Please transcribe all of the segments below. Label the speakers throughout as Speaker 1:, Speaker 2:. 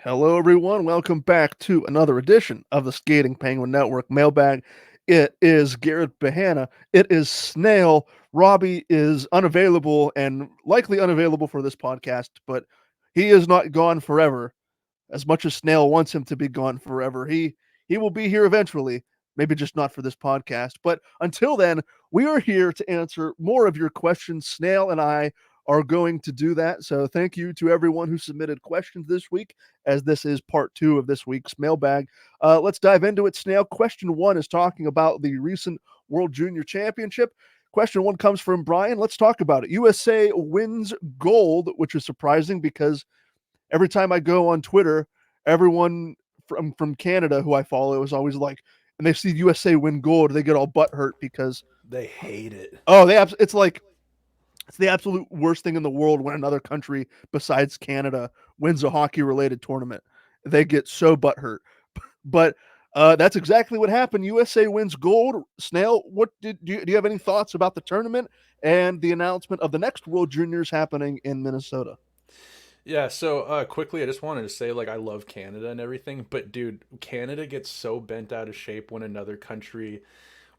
Speaker 1: Hello, everyone. Welcome back to another edition of the Skating Penguin Network Mailbag. It is Garrett Bahana. It is Snail. Robbie is unavailable and likely unavailable for this podcast, but he is not gone forever. As much as Snail wants him to be gone forever, he will be here eventually. Maybe just not for this podcast. But until then, we are here to answer more of your questions. Snail and I are going to do that. So thank you to everyone who submitted questions this week, as this is part two of this week's mailbag. Let's dive into it. Snail, question one is talking about the recent World Junior Championship. Question one comes from Brian. Let's talk about it. USA wins gold, which is surprising because every time I go on Twitter, everyone from Canada who I follow is always like, and they see USA win gold, they get all butthurt because
Speaker 2: They hate it.
Speaker 1: it's like it's the absolute worst thing in the world when another country besides Canada wins a hockey related tournament. They get so butthurt. But that's exactly what happened. USA wins gold. Snail, do you have any thoughts about the tournament and the announcement of the next World Juniors happening in Minnesota?
Speaker 2: Yeah, so quickly, I just wanted to say, like, I love Canada and everything, but dude, Canada gets so bent out of shape when another country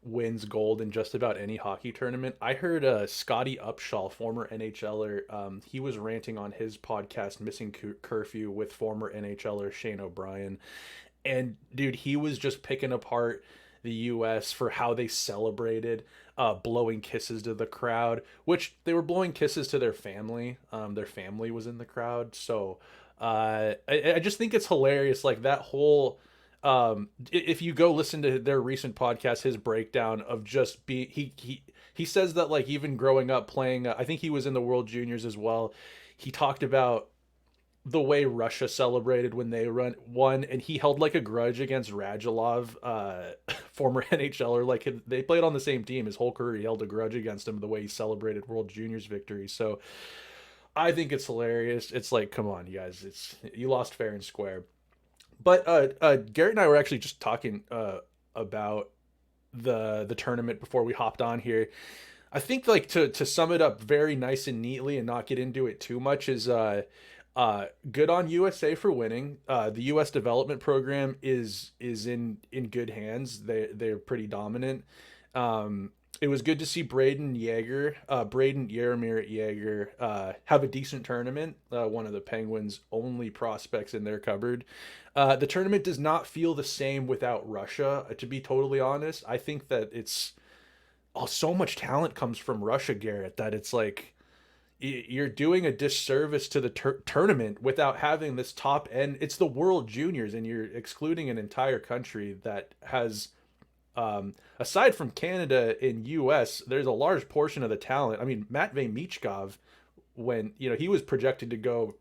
Speaker 2: wins gold in just about any hockey tournament. I heard Scotty Upshaw, former NHLer, he was ranting on his podcast, Missing Curfew, with former NHLer Shane O'Brien. And dude, he was just picking apart the US for how they celebrated blowing kisses to the crowd, which they were blowing kisses to their family. Their family was in the crowd. So I just think it's hilarious. Like that whole if you go listen to their recent podcast, his breakdown of just be he says that like even growing up playing, I think he was in the World Juniors as well. He talked about the way Russia celebrated when they won, and he held like a grudge against Radulov, former NHLer. Like they played on the same team his whole career. He held a grudge against him the way he celebrated World Juniors victory. So I think it's hilarious. It's like, come on, you guys, it's you lost fair and square. But Garrett and I were actually just talking about the tournament before we hopped on here. I think like to sum it up very nice and neatly and not get into it too much is good on USA for winning. The U.S. development program is in good hands. They're pretty dominant. It was good to see Braden Yaromir Jaeger, have a decent tournament. One of the Penguins' only prospects in their cupboard. The tournament does not feel the same without Russia. To be totally honest, I think that it's so much talent comes from Russia, Garrett, that it's like you're doing a disservice to the tournament without having this top end. It's the World Juniors, and you're excluding an entire country that has, aside from Canada and U.S., there's a large portion of the talent. I mean, Matvey Michkov, when he was projected to go,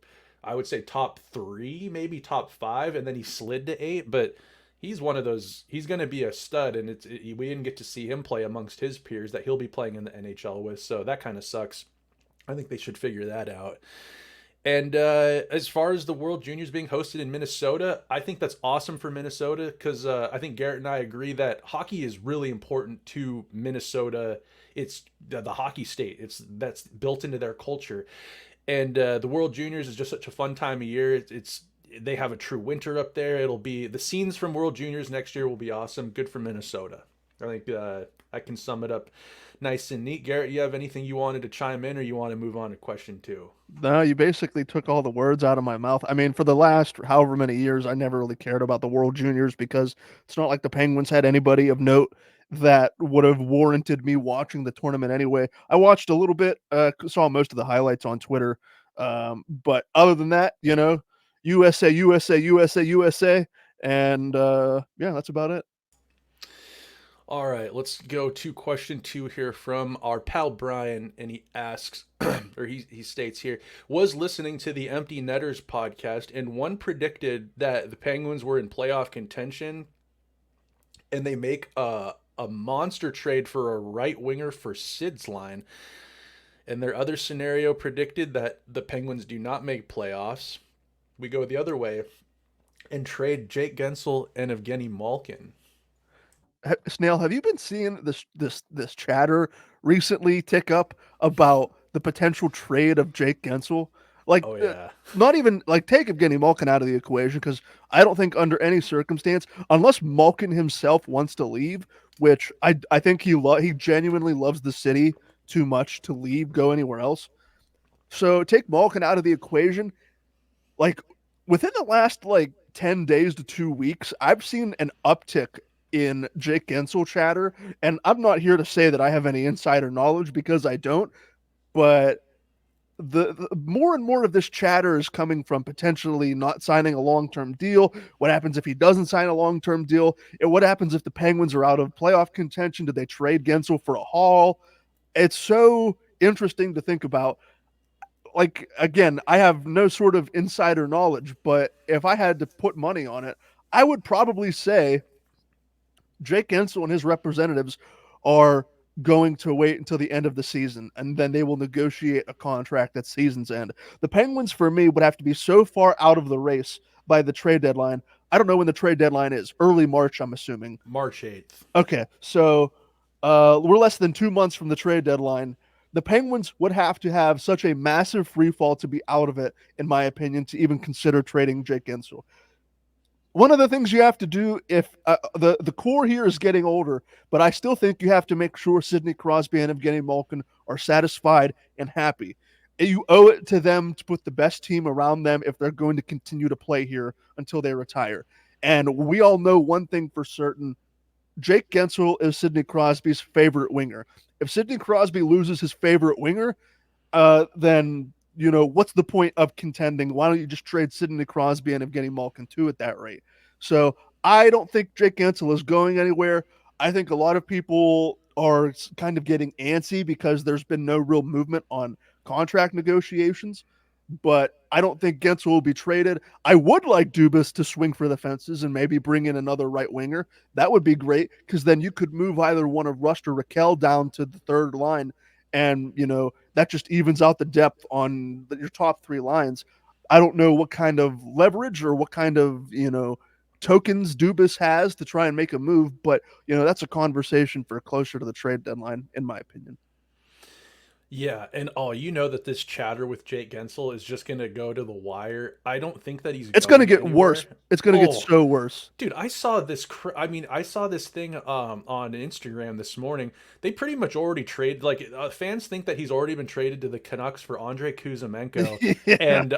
Speaker 2: I would say top three, maybe top five, and then he slid to eight, but. He's one of those. He's going to be a stud, and we didn't get to see him play amongst his peers that he'll be playing in the NHL with. So that kind of sucks. I think they should figure that out. And as far as the World Juniors being hosted in Minnesota, I think that's awesome for Minnesota because I think Garrett and I agree that hockey is really important to Minnesota. It's the hockey state. That's built into their culture, and the World Juniors is just such a fun time of year. It's they have a true winter up there. It'll be the scenes from World Juniors next year will be awesome. Good for Minnesota. I think I can sum it up nice and neat. Garrett, you have anything you wanted to chime in, or you want to move on to question two?
Speaker 1: No, you basically took all the words out of my mouth. I mean, for the last however many years, I never really cared about the World Juniors because it's not like the Penguins had anybody of note that would have warranted me watching the tournament anyway. I watched a little bit, saw most of the highlights on Twitter. But other than that, USA, USA, USA, USA. And yeah, that's about it.
Speaker 2: All right, let's go to question two here from our pal Brian, and he asks, or he states here, was listening to the Empty Netters podcast, and one predicted that the Penguins were in playoff contention, and they make a monster trade for a right winger for Sid's line, and their other scenario predicted that the Penguins do not make playoffs. We go the other way and trade Jake Guentzel and Evgeni Malkin.
Speaker 1: Snail, have you been seeing this chatter recently tick up about the potential trade of Jake Guentzel? Like,
Speaker 2: Oh yeah.
Speaker 1: not even like take Evgeni Malkin out of the equation because I don't think under any circumstance, unless Malkin himself wants to leave, which I think he genuinely loves the city too much to leave, go anywhere else. So take Malkin out of the equation. Like within the last like 10 days to 2 weeks, I've seen an uptick in Jake Guentzel chatter, and I'm not here to say that I have any insider knowledge because I don't, but the more and more of this chatter is coming from potentially not signing a long-term deal. What happens if he doesn't sign a long-term deal? And what happens if the Penguins are out of playoff contention? Do they trade Gensel for a haul? It's so interesting to think about. Like again, I have no sort of insider knowledge, but if I had to put money on it, I would probably say Jake Guentzel and his representatives are going to wait until the end of the season, and then they will negotiate a contract at season's end. The Penguins, for me, would have to be so far out of the race by the trade deadline. I don't know when the trade deadline is. Early March, I'm assuming.
Speaker 2: March 8th.
Speaker 1: Okay, so we're less than 2 months from the trade deadline. The Penguins would have to have such a massive free fall to be out of it, in my opinion, to even consider trading Jake Guentzel. One of the things you have to do if the core here is getting older, but I still think you have to make sure Sidney Crosby and Evgeny Malkin are satisfied and happy. You owe it to them to put the best team around them if they're going to continue to play here until they retire. And we all know one thing for certain: Jake Guentzel is Sidney Crosby's favorite winger. If Sidney Crosby loses his favorite winger, then what's the point of contending? Why don't you just trade Sidney Crosby and Evgeny Malkin too at that rate? So I don't think Jake Guentzel is going anywhere. I think a lot of people are kind of getting antsy because there's been no real movement on contract negotiations. But I don't think Guentzel will be traded. I would like Dubas to swing for the fences and maybe bring in another right winger. That would be great because then you could move either one of Rust or Raquel down to the third line, and that just evens out the depth on your top three lines. I don't know what kind of leverage or what kind of tokens Dubas has to try and make a move, but that's a conversation for closer to the trade deadline, in my opinion.
Speaker 2: Yeah, and you know that this chatter with Jake Guentzel is just gonna go to the wire. I don't think that he's
Speaker 1: It's going to
Speaker 2: going
Speaker 1: get worse.
Speaker 2: anywhere.
Speaker 1: It's going to get
Speaker 2: Oh,
Speaker 1: so worse.
Speaker 2: dude, I saw this. I saw this thing on Instagram this morning. They pretty much already traded. Like fans think that he's already been traded to the Canucks for Andrei Kuzmenko
Speaker 1: Yeah.
Speaker 2: and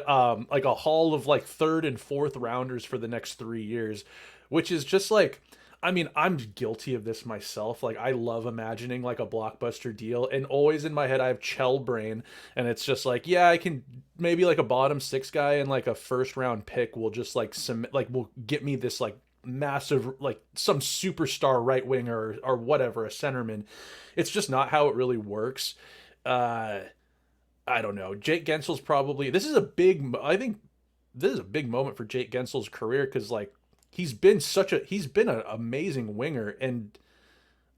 Speaker 2: like a haul of like third and fourth rounders for the next 3 years, which is just like. I mean, I'm guilty of this myself. Like, I love imagining like a blockbuster deal, and always in my head I have Chell brain, and it's just like, yeah, I can maybe like a bottom six guy and like a first round pick will just like some like will get me this like massive like some superstar right winger or whatever, a centerman. It's just not how it really works. Uh, I don't know. Jake Gensel's probably this is a big. I think this is a big moment for Jake Gensel's career because like he's been an amazing winger, and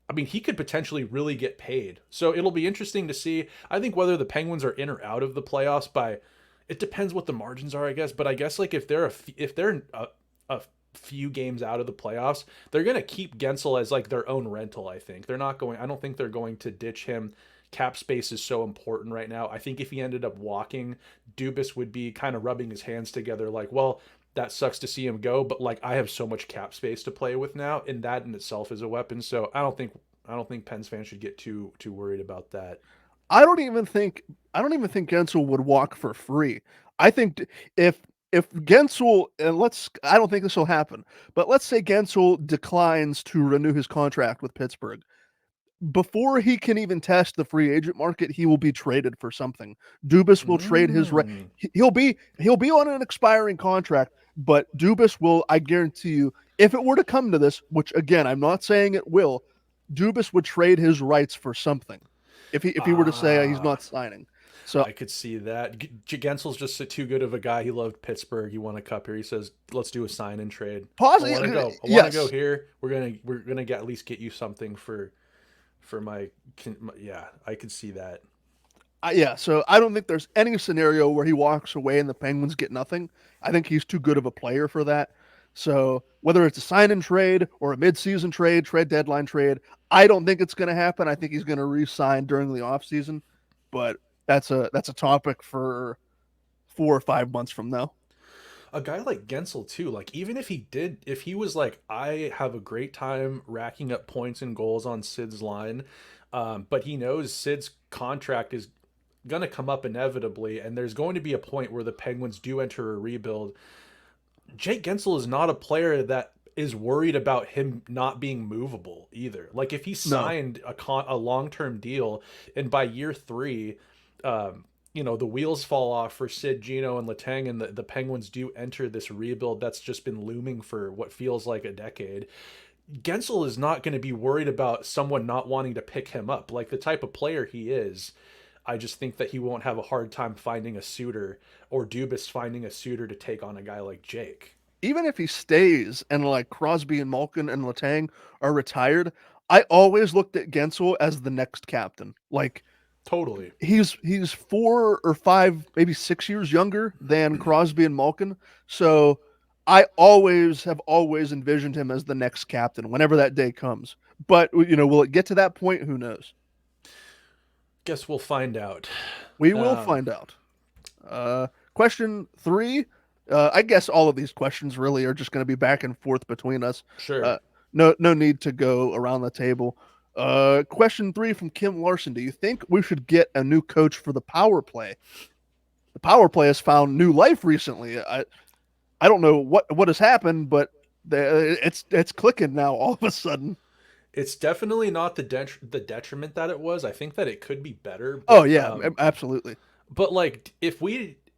Speaker 2: I mean he could potentially really get paid. So it'll be interesting to see. I think whether the Penguins are in or out of the playoffs by it depends what the margins are, I guess. But I guess like if they're a few games out of the playoffs, they're gonna keep Guentzel as like their own rental. I think they're not going. I don't think they're going to ditch him. Cap space is so important right now. I think if he ended up walking, Dubas would be kind of rubbing his hands together, like, well, that sucks to see him go, but like I have so much cap space to play with now, and that in itself is a weapon. So I don't think Pens fans should get too worried about that.
Speaker 1: I don't even think Gensel would walk for free. I think if Gensel and I don't think this will happen, but let's say Gensel declines to renew his contract with Pittsburgh. Before he can even test the free agent market, he will be traded for something. Dubas will trade his right.
Speaker 2: Mm.
Speaker 1: He'll be on an expiring contract, but Dubas will. I guarantee you, if it were to come to this, which again I'm not saying it will, Dubas would trade his rights for something. If he were to say he's
Speaker 2: Ah,
Speaker 1: not signing, so
Speaker 2: I could see that. Gensel's just too good of a guy. He loved Pittsburgh. He won a cup here. He says, "Let's do a sign and trade. I want to
Speaker 1: positive,
Speaker 2: go. I want to go
Speaker 1: yes,
Speaker 2: here. We're gonna get at least get you something for my yeah. I could see that.
Speaker 1: yeah. So I don't think there's any scenario where he walks away and the Penguins get nothing. I think he's too good of a player for that. So whether it's a sign and trade or a midseason trade, trade deadline trade, I don't think it's going to happen. I think he's going to re-sign during the offseason, but that's a topic for 4 or 5 months from now.
Speaker 2: A guy like Gensel too, like even if he was like, I have a great time racking up points and goals on Sid's line, but he knows Sid's contract is gonna come up inevitably, and there's going to be a point where the Penguins do enter a rebuild. Jake Guentzel is not a player that is worried about him not being movable either. Like if he
Speaker 1: No.
Speaker 2: signed a long term deal, and by year three, the wheels fall off for Sid, Gino, and Letang, and the Penguins do enter this rebuild that's just been looming for what feels like a decade. Gensel is not going to be worried about someone not wanting to pick him up. Like the type of player he is, I just think that he won't have a hard time finding a suitor, or Dubas finding a suitor to take on a guy like Jake.
Speaker 1: Even if he stays and like Crosby and Malkin and Letang are retired, I always looked at Gensel as the next captain. Like
Speaker 2: Totally.
Speaker 1: he's 4 or 5, maybe 6 years younger than Crosby and Malkin. So I always have always envisioned him as the next captain whenever that day comes. But will it get to that point? Who knows?
Speaker 2: Guess we'll find out.
Speaker 1: We will
Speaker 2: Um,
Speaker 1: find out. Question three. I guess all of these questions really are just going to be back and forth between us.
Speaker 2: sure.
Speaker 1: Uh, no need to go around the table. Question three from Kim Larson. Do you think we should get a new coach for the power play? The power play has found new life recently. I don't know what has happened, but it's clicking now all of a sudden.
Speaker 2: It's definitely not the detriment that it was. I think that it could be better,
Speaker 1: Oh yeah, absolutely.
Speaker 2: but like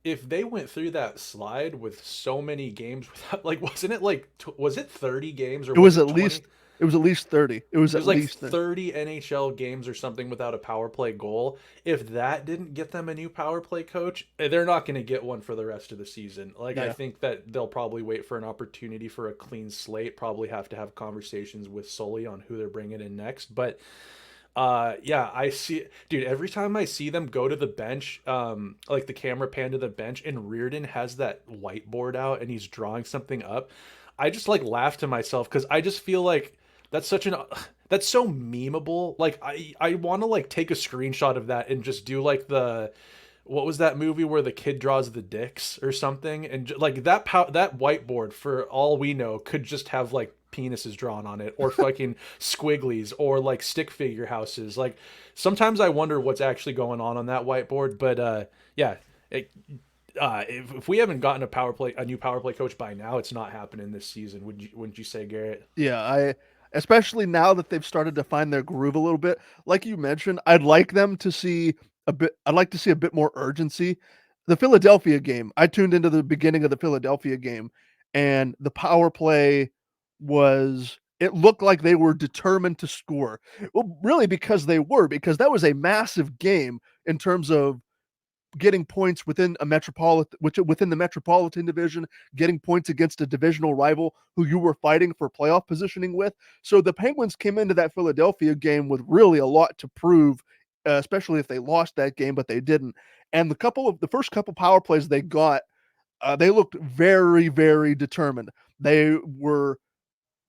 Speaker 2: if they went through that slide with so many games without, like, wasn't it like was it 30 games or
Speaker 1: It
Speaker 2: was
Speaker 1: was
Speaker 2: it
Speaker 1: at
Speaker 2: 20?
Speaker 1: least it was at least 30. It was
Speaker 2: It
Speaker 1: at
Speaker 2: was like
Speaker 1: least
Speaker 2: 30 NHL games or something without a power play goal. If that didn't get them a new power play coach, they're not going to get one for the rest of the season. Like, I
Speaker 1: yeah.
Speaker 2: think that they'll probably wait for an opportunity for a clean slate, probably have to have conversations with Sully on who they're bringing in next. But yeah, I see, dude, every time I see them go to the bench, like the camera pan to the bench and Reardon has that whiteboard out and he's drawing something up, I just like laugh to myself because I just feel like that's such an that's so memeable. Like I want to like take a screenshot of that and just do like the what was that movie where the kid draws the dicks or something, and like that whiteboard for all we know could just have like penises drawn on it, or fucking squigglies, or like stick figure houses. Like sometimes I wonder what's actually going on that whiteboard. But yeah, it, if we haven't gotten a new power play coach by now, it's not happening this season. Wouldn't you say, Garrett?
Speaker 1: Yeah, I especially now that they've started to find their groove a little bit. Like you mentioned, I'd like to see a bit more urgency. The Philadelphia game, I tuned into the beginning of the Philadelphia game and the power play it looked like they were determined to score. Well, really because that was a massive game in terms of getting points within the Metropolitan Division, getting points against a divisional rival who you were fighting for playoff positioning with. So the Penguins came into that Philadelphia game with really a lot to prove, especially if they lost that game, but they didn't. And the first couple power plays they got, they looked very, very determined. They were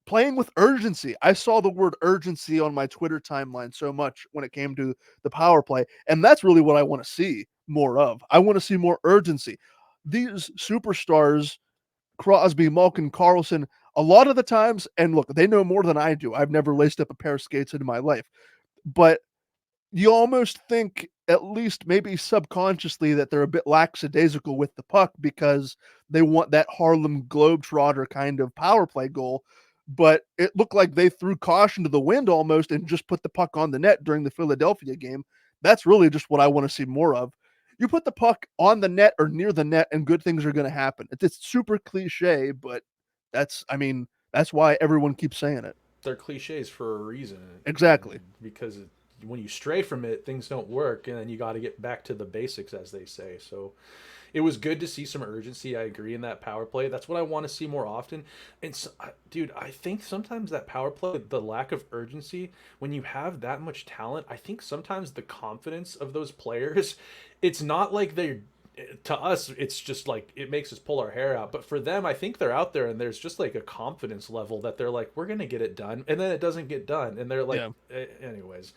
Speaker 1: playing with urgency. I saw the word urgency on my Twitter timeline so much when it came to the power play, and that's really what I want to see more of. I want to see more urgency. These superstars, Crosby, Malkin, Carlson, a lot of the times, and look, they know more than I do. I've never laced up a pair of skates in my life, but you almost think, at least maybe subconsciously, that they're a bit lackadaisical with the puck because they want that Harlem Globetrotter kind of power play goal. But it looked like they threw caution to the wind almost and just put the puck on the net during the Philadelphia game. That's really just what I want to see more of. You put the puck on the net or near the net, and good things are going to happen. It's super cliche, but that's why everyone keeps saying it.
Speaker 2: They're cliches for a reason,
Speaker 1: Exactly.
Speaker 2: because when you stray from it, things don't work, and then you got to get back to the basics, as they say. So it was good to see some urgency. I agree in that power play. That's what I want to see more often. And so, dude, I think sometimes that power play, the lack of urgency, when you have that much talent, I think sometimes the confidence of those players, it's not like they're, to us it's just like it makes us pull our hair out, but for them I think they're out there and there's just like a confidence level that they're like, we're gonna get it done, and then it doesn't get done, and they're like,
Speaker 1: Yeah.
Speaker 2: anyways.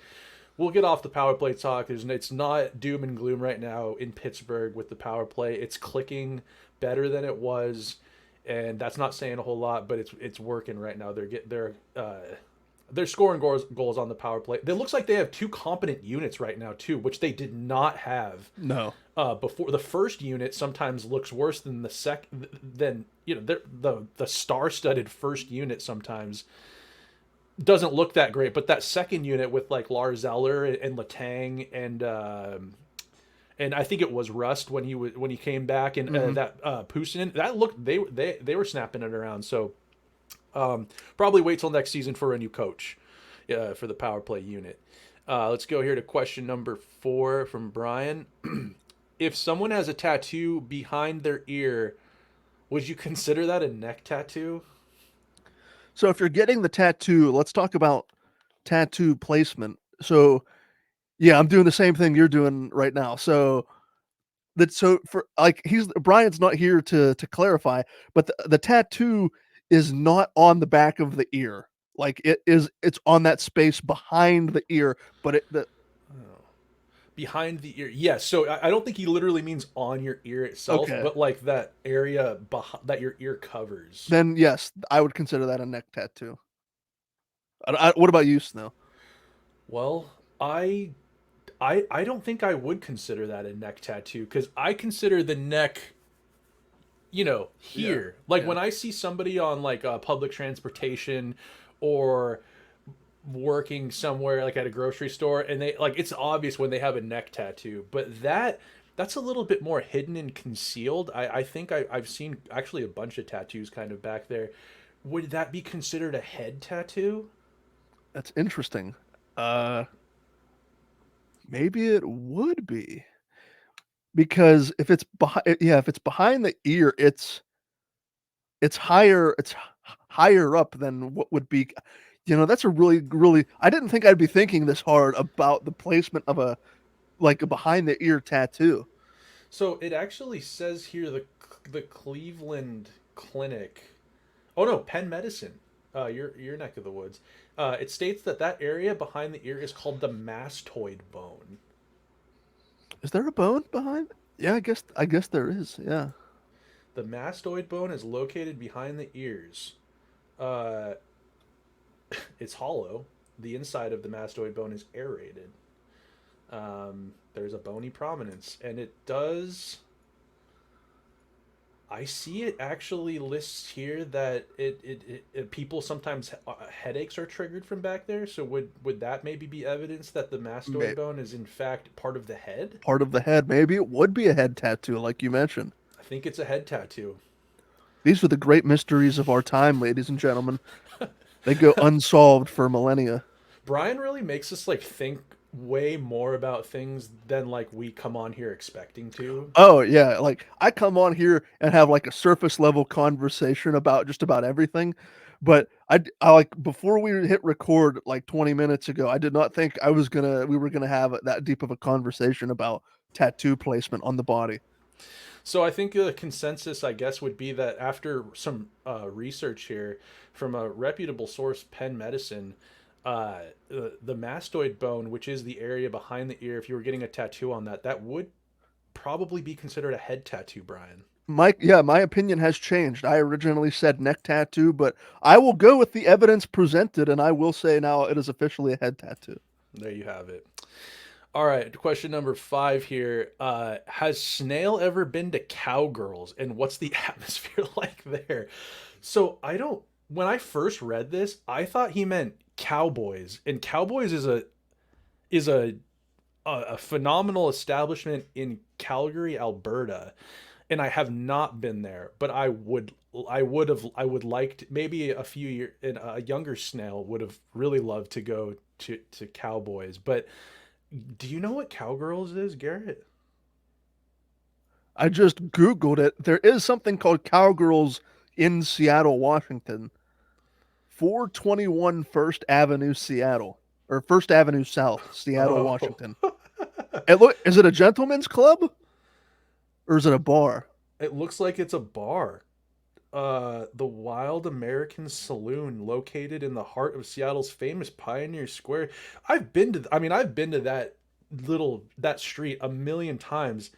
Speaker 2: we'll get off the power play talk. It's not doom and gloom right now in Pittsburgh with the power play. It's clicking better than it was, and that's not saying a whole lot, but it's working right now. They're scoring goals on the power play. It looks like they have two competent units right now too, which they did not have
Speaker 1: No.
Speaker 2: before. The first unit sometimes looks worse than the second. Than the star-studded first unit sometimes doesn't look that great, but that second unit with like Lars Eller and Letang and I think it was Rust when he came back and that Pusin, that looked they were snapping it around. So probably wait till next season for a new coach for the power play unit. Let's go here to question number 4 from Brian. If someone has a tattoo behind their ear, would you consider that a neck tattoo?
Speaker 1: So if you're getting the tattoo, let's talk about tattoo placement. So yeah, I'm doing the same thing you're doing right now. So for like he's Brian's not here to clarify, but the tattoo is not on the back of the ear. Like it's on that space behind the ear, but the
Speaker 2: Behind the ear, yes. So I don't think he literally means on your ear itself,
Speaker 1: okay.
Speaker 2: but like that area that your ear covers.
Speaker 1: Then yes, I would consider that a neck tattoo. What about you, Snow?
Speaker 2: Well, I don't think I would consider that a neck tattoo because I consider the neck,
Speaker 1: Yeah,
Speaker 2: here. Like
Speaker 1: yeah.
Speaker 2: when I see somebody on like public transportation or working somewhere like at a grocery store and they like it's obvious when they have a neck tattoo, but that's a little bit more hidden and concealed. I think I've seen actually a bunch of tattoos kind of back there. Would that be considered a head tattoo?
Speaker 1: That's interesting. Uh, Maybe it would be because if it's behind, yeah, if it's behind the ear, it's higher, it's higher up than what would be. That's a really. I didn't think I'd be thinking this hard about the placement of a behind the ear tattoo.
Speaker 2: So it actually says here the Cleveland Clinic. Oh no, Penn Medicine. Your neck of the woods. It states that area behind the ear is called the mastoid bone.
Speaker 1: Is there a bone behind? Yeah, I guess there is. Yeah.
Speaker 2: The mastoid bone is located behind the ears. Uh, it's hollow. The inside of the mastoid bone is aerated. There's a bony prominence, and it does. I see it actually lists here that people sometimes headaches are triggered from back there. So would that maybe be evidence that the mastoid
Speaker 1: May
Speaker 2: bone is in fact part of the head?
Speaker 1: Part of the head. Maybe it would be a head tattoo, like you mentioned.
Speaker 2: I think it's a head tattoo.
Speaker 1: These are the great mysteries of our time, ladies and gentlemen. They go unsolved for millennia.
Speaker 2: Brian really makes us like think way more about things than like we come on here expecting to.
Speaker 1: Oh yeah, like I come on here and have like a surface level conversation about just about everything, but I like before we hit record like 20 minutes ago, I did not think we were gonna have that deep of a conversation about tattoo placement on the body.
Speaker 2: So I think the consensus, I guess, would be that after some research here from a reputable source, Penn Medicine, the mastoid bone, which is the area behind the ear, if you were getting a tattoo on that, that would probably be considered a head tattoo, Brian.
Speaker 1: My opinion has changed. I originally said neck tattoo, but I will go with the evidence presented, and I will say now it is officially a head tattoo.
Speaker 2: There you have it. All right, question number 5 here. Has Snail ever been to Cowgirls, and what's the atmosphere like there? So I don't. When I first read this, I thought he meant Cowboys, and Cowboys is a phenomenal establishment in Calgary, Alberta, and I have not been there, but I would like to, maybe a few years a younger Snail would have really loved to go to Cowboys, but do you know what Cowgirls is, Garrett?
Speaker 1: I just Googled it. There is something called Cowgirls in Seattle, Washington. 421 First Avenue, Seattle. Or First Avenue South, Seattle,
Speaker 2: Oh,
Speaker 1: Washington. And look, is it a gentleman's club? Or is it a bar?
Speaker 2: it looks like it's a bar. the Wild American Saloon, located in the heart of Seattle's famous Pioneer Square. I've been to that street a million times.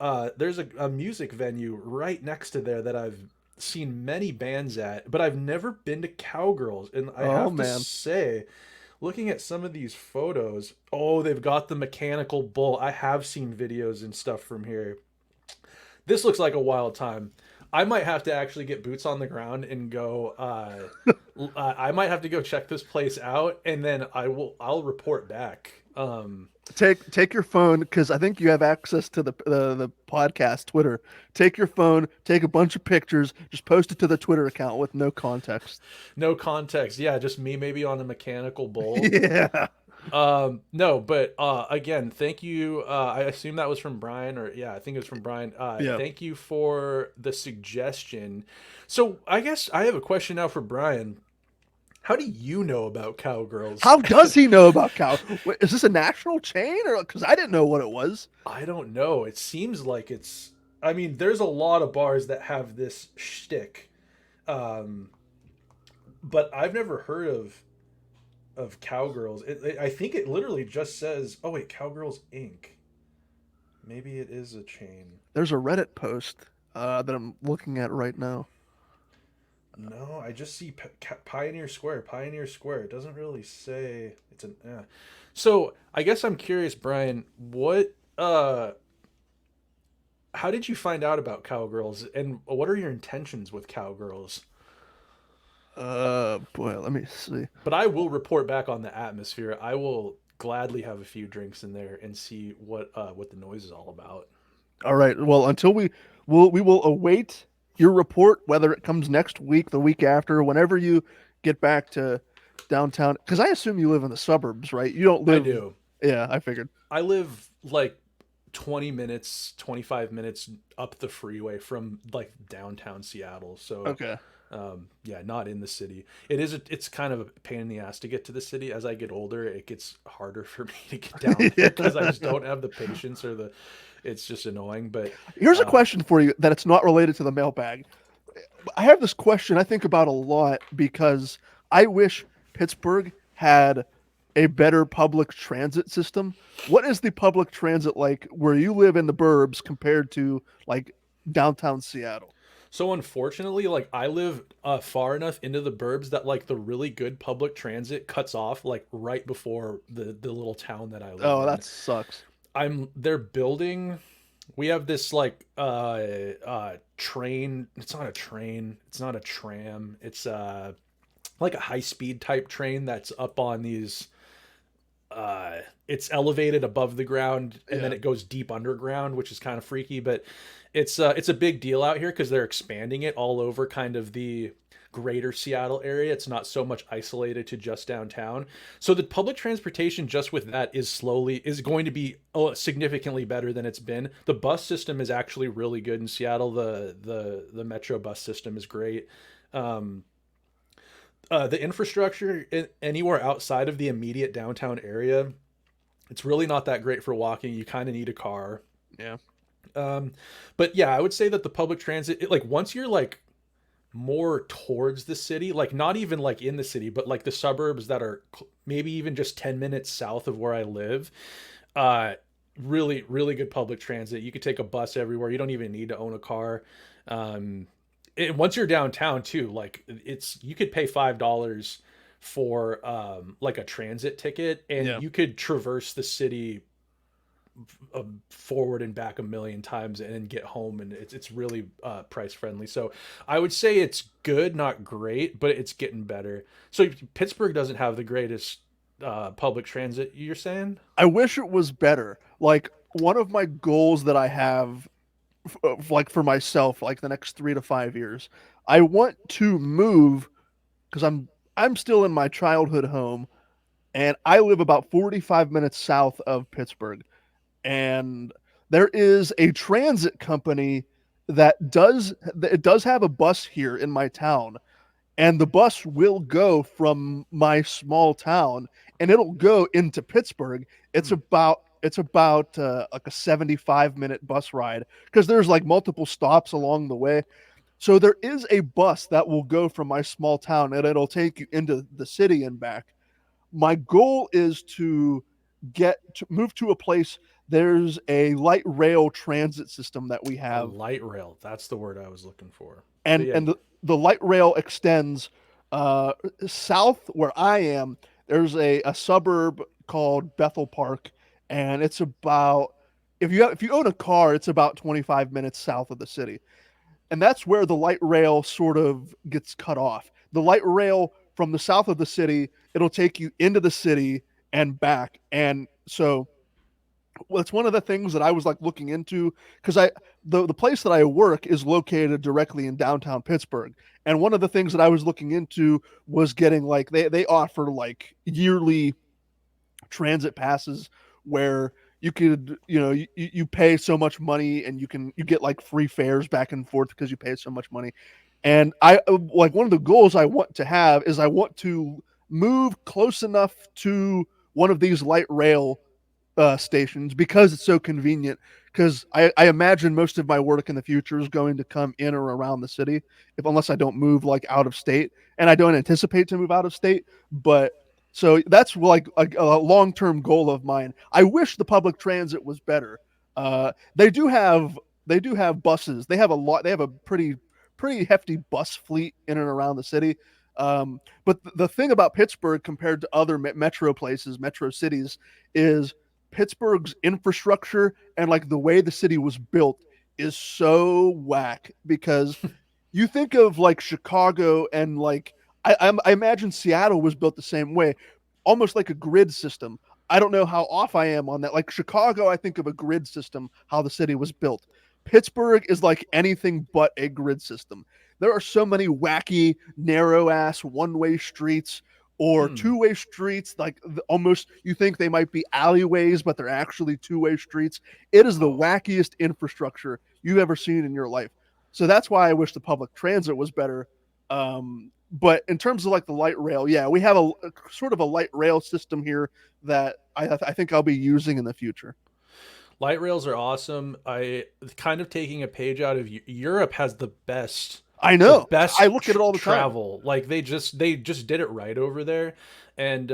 Speaker 2: There's a music venue right next to there that I've seen many bands at, but I've never been to Cowgirls. And I
Speaker 1: Oh
Speaker 2: have to
Speaker 1: man.
Speaker 2: say, looking at some of these photos, oh, they've got the mechanical bull. I have seen videos and stuff from here. This looks like a wild time. I might have to actually get boots on the ground and go. I might have to go check this place out, and then I'll report back.
Speaker 1: Take your phone, because I think you have access to the podcast Twitter. Take your phone, take a bunch of pictures, just post it to the Twitter account with no context.
Speaker 2: No context. Yeah, just me maybe on a mechanical bull.
Speaker 1: Yeah.
Speaker 2: No, but again, thank you. I assume that was from Brian, or yeah, I think it was from Brian.
Speaker 1: Yeah.
Speaker 2: Thank you for the suggestion. So I guess I have a question now for Brian. How do you know about Cowgirls?
Speaker 1: How does he know about cow? Wait, is this a national chain, or because I didn't know what it was?
Speaker 2: I don't know. It seems like it's. I mean, there's a lot of bars that have this shtick, um, but I've never heard of Cowgirls. I think it literally just says, "Oh wait, Cowgirls Inc." Maybe it is a chain.
Speaker 1: There's a Reddit post that I'm looking at right now.
Speaker 2: No, I just see Pioneer Square. Pioneer Square. It doesn't really say it's an. So I guess I'm curious, Brian. How did you find out about Cowgirls, and what are your intentions with Cowgirls?
Speaker 1: Boy, let me see.
Speaker 2: But I will report back on the atmosphere. I will gladly have a few drinks in there and see what the noise is all about.
Speaker 1: All right. Well, until we will await your report, whether it comes next week, the week after, whenever you get back to downtown. Because I assume you live in the suburbs, right? You don't
Speaker 2: I
Speaker 1: live.
Speaker 2: do.
Speaker 1: Yeah, I figured.
Speaker 2: I live like 20 minutes, 25 minutes up the freeway from like downtown Seattle. So
Speaker 1: Okay.
Speaker 2: yeah, not in the city. It's kind of a pain in the ass to get to the city. As I get older, it gets harder for me to get down there because I just don't have the patience or the. It's just annoying. But
Speaker 1: Here's a question for you that it's not related to the mailbag. I have this question I think about a lot because I wish Pittsburgh had a better public transit system. What is the public transit like where you live in the burbs compared to like downtown Seattle?
Speaker 2: so unfortunately, like I live far enough into the burbs that like the really good public transit cuts off like right before the little town that I live
Speaker 1: Oh,
Speaker 2: in.
Speaker 1: that sucks.
Speaker 2: They're building. We have this like train. It's not a train. It's not a tram. It's like a high speed type train that's up on these. It's elevated above the ground and then
Speaker 1: Yeah.
Speaker 2: it goes deep underground, which is kind of freaky. But it's a big deal out here because they're expanding it all over kind of the greater Seattle area. It's not so much isolated to just downtown. So the public transportation just with that is going to be significantly better than it's been. The bus system is actually really good in Seattle. The metro bus system is great. Um, the infrastructure anywhere outside of the immediate downtown area, it's really not that great for walking. You kind of need a car.
Speaker 1: Yeah.
Speaker 2: Um, but yeah, I would say that the public transit, like once you're like more towards the city, like not even like in the city, but like the suburbs that are maybe even just 10 minutes south of where I live, uh, really, really good public transit. You could take a bus everywhere. You don't even need to own a car. Um, Once you're downtown too, like you could pay $5 for like a transit ticket and
Speaker 1: Yeah.
Speaker 2: you could traverse the city forward and back a million times and then get home, and it's really price friendly. So I would say it's good, not great, but it's getting better. So Pittsburgh doesn't have the greatest public transit, you're saying?
Speaker 1: I wish it was better. Like one of my goals that I have like for myself like the next 3 to 5 years, I want to move cuz I'm still in my childhood home and I live about 45 minutes south of Pittsburgh, and there is a transit company that does have a bus here in my town, and the bus will go from my small town and it'll go into Pittsburgh.
Speaker 2: Hmm.
Speaker 1: It's about like a 75-minute bus ride because there's like multiple stops along the way. So there is a bus that will go from my small town and it'll take you into the city and back. My goal is to get to move to a place. There's a light rail transit system that we
Speaker 2: A
Speaker 1: have,
Speaker 2: light rail. That's the word I was looking for. But
Speaker 1: and
Speaker 2: yeah,
Speaker 1: the light rail extends uh, south where I am. There's a suburb called Bethel Park, and it's about if you own a car, it's about 25 minutes south of the city, and that's where the light rail sort of gets cut off. The light rail from the south of the city, it'll take you into the city and back, and so well, it's one of the things that I was like looking into because the place that I work is located directly in downtown Pittsburgh, and one of the things that I was looking into was getting like they offer like yearly transit passes where you could you pay so much money and you get like free fares back and forth because you pay so much money. And I like one of the goals I want to have is I want to move close enough to one of these light rail stations because it's so convenient. Because I imagine most of my work in the future is going to come in or around the city, if unless I don't move like out of state, and I don't anticipate to move out of state. But so that's like a long term goal of mine. I wish the public transit was better. They do have buses. They have a lot. They have a pretty hefty bus fleet in and around the city. But the thing about Pittsburgh compared to other metro places, metro cities, is Pittsburgh's infrastructure and like the way the city was built is so whack because you think of like Chicago and like I imagine Seattle was built the same way, almost like a grid system. I don't know how off I am on that. Like Chicago, I think of a grid system, how the city was built. Pittsburgh is like anything but a grid system. There are so many wacky, narrow ass one way streets or
Speaker 2: hmm.
Speaker 1: two-way streets, like almost you think they might be alleyways, but they're actually two-way streets. It is the
Speaker 2: Oh,
Speaker 1: wackiest infrastructure you've ever seen in your life. So that's why I wish the public transit was better. But in terms of like the light rail, yeah, we have a sort of a light rail system here that I think I'll be using in the future.
Speaker 2: light rails are awesome. I kind of taking a page out of Europe has
Speaker 1: I
Speaker 2: the
Speaker 1: know. I
Speaker 2: best
Speaker 1: look at it all the time.
Speaker 2: travel. Like they just did it right over there. And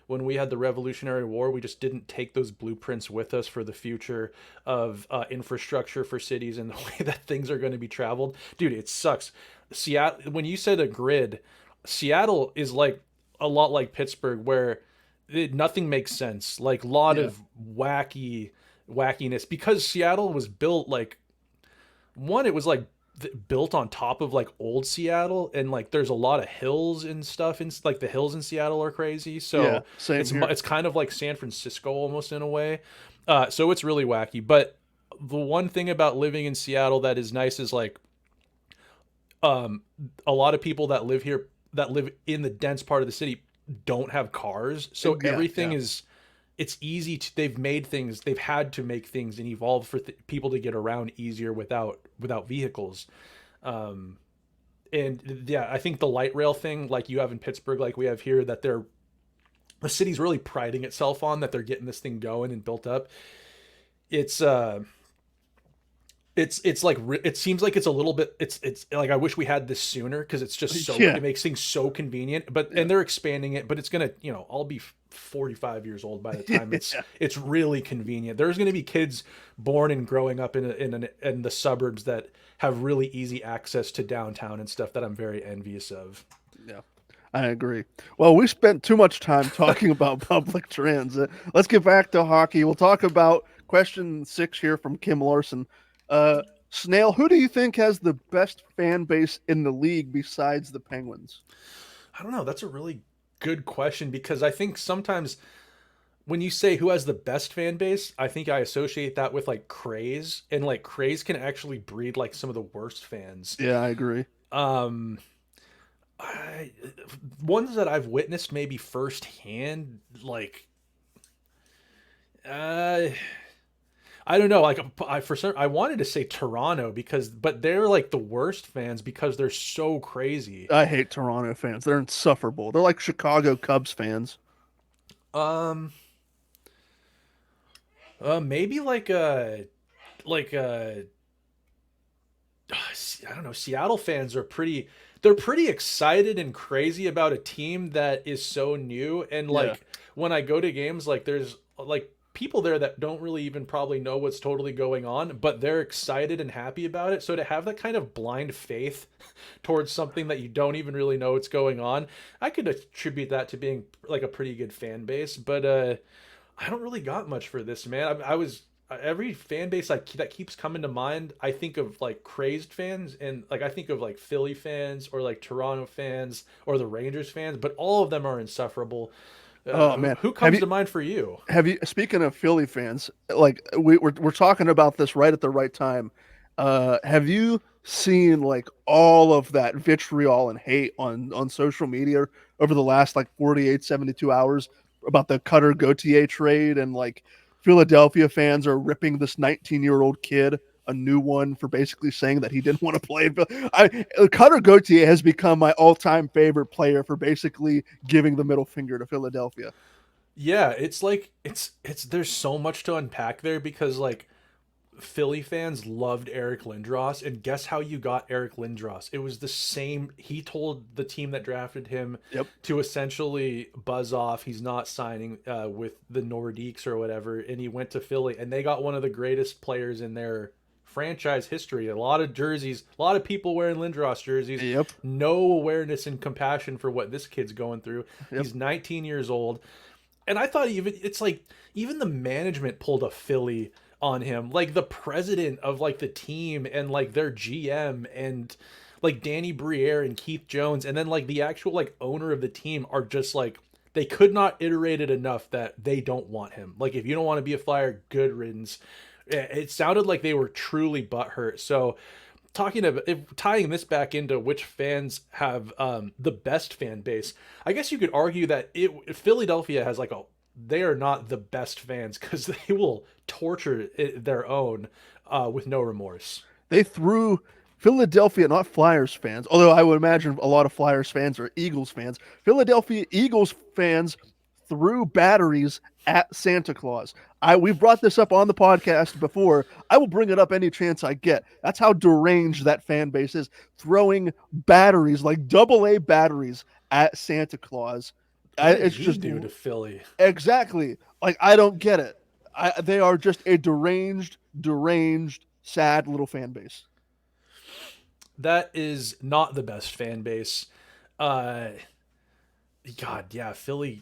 Speaker 2: when we had the Revolutionary War, we just didn't take those blueprints with us for the future of infrastructure for cities and the way that things are going to be traveled. Dude, it sucks. Seattle. When you said a grid, Seattle is like a lot like Pittsburgh, where nothing makes sense. Like a lot
Speaker 1: Yeah.
Speaker 2: of wackiness because Seattle was built like one. It was like built on top of like old Seattle, and like there's a lot of hills and stuff, and like the hills in Seattle are crazy.
Speaker 1: Yeah.
Speaker 2: So
Speaker 1: Same here.
Speaker 2: it's kind of like San Francisco almost in a way. So it's really wacky. But the one thing about living in Seattle that is nice is like um a lot of people that live here that live in the dense part of the city don't have cars, so
Speaker 1: Yeah.
Speaker 2: everything
Speaker 1: Yeah.
Speaker 2: is it's easy to they've had to make things and evolve for people to get around easier without vehicles. um and yeah, I think the light rail thing like you have in Pittsburgh, like we have here, that the city's really priding itself on that they're getting this thing going and built up. It's like it seems like it's a little bit it's like I wish we had this sooner because it's just
Speaker 1: Yeah.
Speaker 2: it makes things so convenient. But
Speaker 1: Yeah.
Speaker 2: and they're expanding it, but it's gonna, I'll be 45 years old by the time
Speaker 1: Yeah.
Speaker 2: it's really convenient. There's gonna be kids born and growing up in the suburbs that have really easy access to downtown and stuff that I'm very envious of.
Speaker 1: Yeah. I agree. Well, we spent too much time talking about public transit. Let's get back to hockey. We'll talk about question 6 here from Kim Larson. Uh, Snail, who do you think has the best fan base in the league besides the Penguins?
Speaker 2: I don't know. That's a really good question because I think sometimes when you say who has the best fan base, I think I associate that with like craze, and like craze can actually breed like some of the worst fans.
Speaker 1: Yeah, I agree.
Speaker 2: Um, I, ones that I've witnessed maybe firsthand, like uh, I don't know, like for certain, I wanted to say Toronto because, but they're like the worst fans because they're so crazy.
Speaker 1: I hate Toronto fans. They're insufferable. They're like Chicago Cubs fans.
Speaker 2: Um, maybe like a I don't know. Seattle fans are they're pretty excited and crazy about a team that is so new. And
Speaker 1: Yeah.
Speaker 2: like when I go to games, like there's like people there that don't really even probably know what's totally going on, but they're excited and happy about it. So to have that kind of blind faith towards something that you don't even really know what's going on, I could attribute that to being like a pretty good fan base. But I don't really got much for this, man. I was every fan base that keeps coming to mind. I think of like crazed fans, and like I think of like Philly fans or like Toronto fans or the Rangers fans, but all of them are insufferable.
Speaker 1: Oh man,
Speaker 2: Who comes to mind for you?
Speaker 1: have you speaking of Philly fans, like we're talking about this right at the right time. Have you seen like all of that vitriol and hate on social media over the last like 48, 72 hours about the Cutter Gauthier trade, and like Philadelphia fans are ripping this 19-year-old kid a new one for basically saying that he didn't want to play. Cutter Gauthier has become my all-time favorite player for basically giving the middle finger to Philadelphia.
Speaker 2: Yeah, it's like it's there's so much to unpack there because like Philly fans loved Eric Lindros, and guess how you got Eric Lindros? It was the same. He told the team that drafted him
Speaker 1: Yep.
Speaker 2: to essentially buzz off. He's not signing with the Nordiques or whatever, and he went to Philly, and they got one of the greatest players in their franchise history. A lot of jerseys, a lot of people wearing Lindros jerseys.
Speaker 1: Yep.
Speaker 2: No awareness and compassion for what this kid's going through.
Speaker 1: Yep.
Speaker 2: He's 19 years old, and I thought even it's like even the management pulled a Philly on him, like the president of like the team and like their GM and like Danny Briere and Keith Jones, and then like the actual like owner of the team are just like they could not iterate it enough that they don't want him. Like if you don't want to be a Flyer, good riddance. It sounded like they were truly butthurt. So talking about tying this back into which fans have the best fan base, I guess you could argue that Philadelphia has like a they are not the best fans because they will torture their own with no remorse.
Speaker 1: They threw Philadelphia, not Flyers fans, although I would imagine a lot of Flyers fans are Eagles fans. Philadelphia Eagles fans threw batteries at Santa Claus. We've brought this up on the podcast before. I will bring it up any chance I get. That's how deranged that fan base is, throwing batteries, like double A batteries, at Santa Claus.
Speaker 2: What did
Speaker 1: It's
Speaker 2: he
Speaker 1: just
Speaker 2: do to Philly?
Speaker 1: exactly like I don't get it. They are just a deranged, sad little fan base.
Speaker 2: That is not the best fan base. Uh, God, yeah, Philly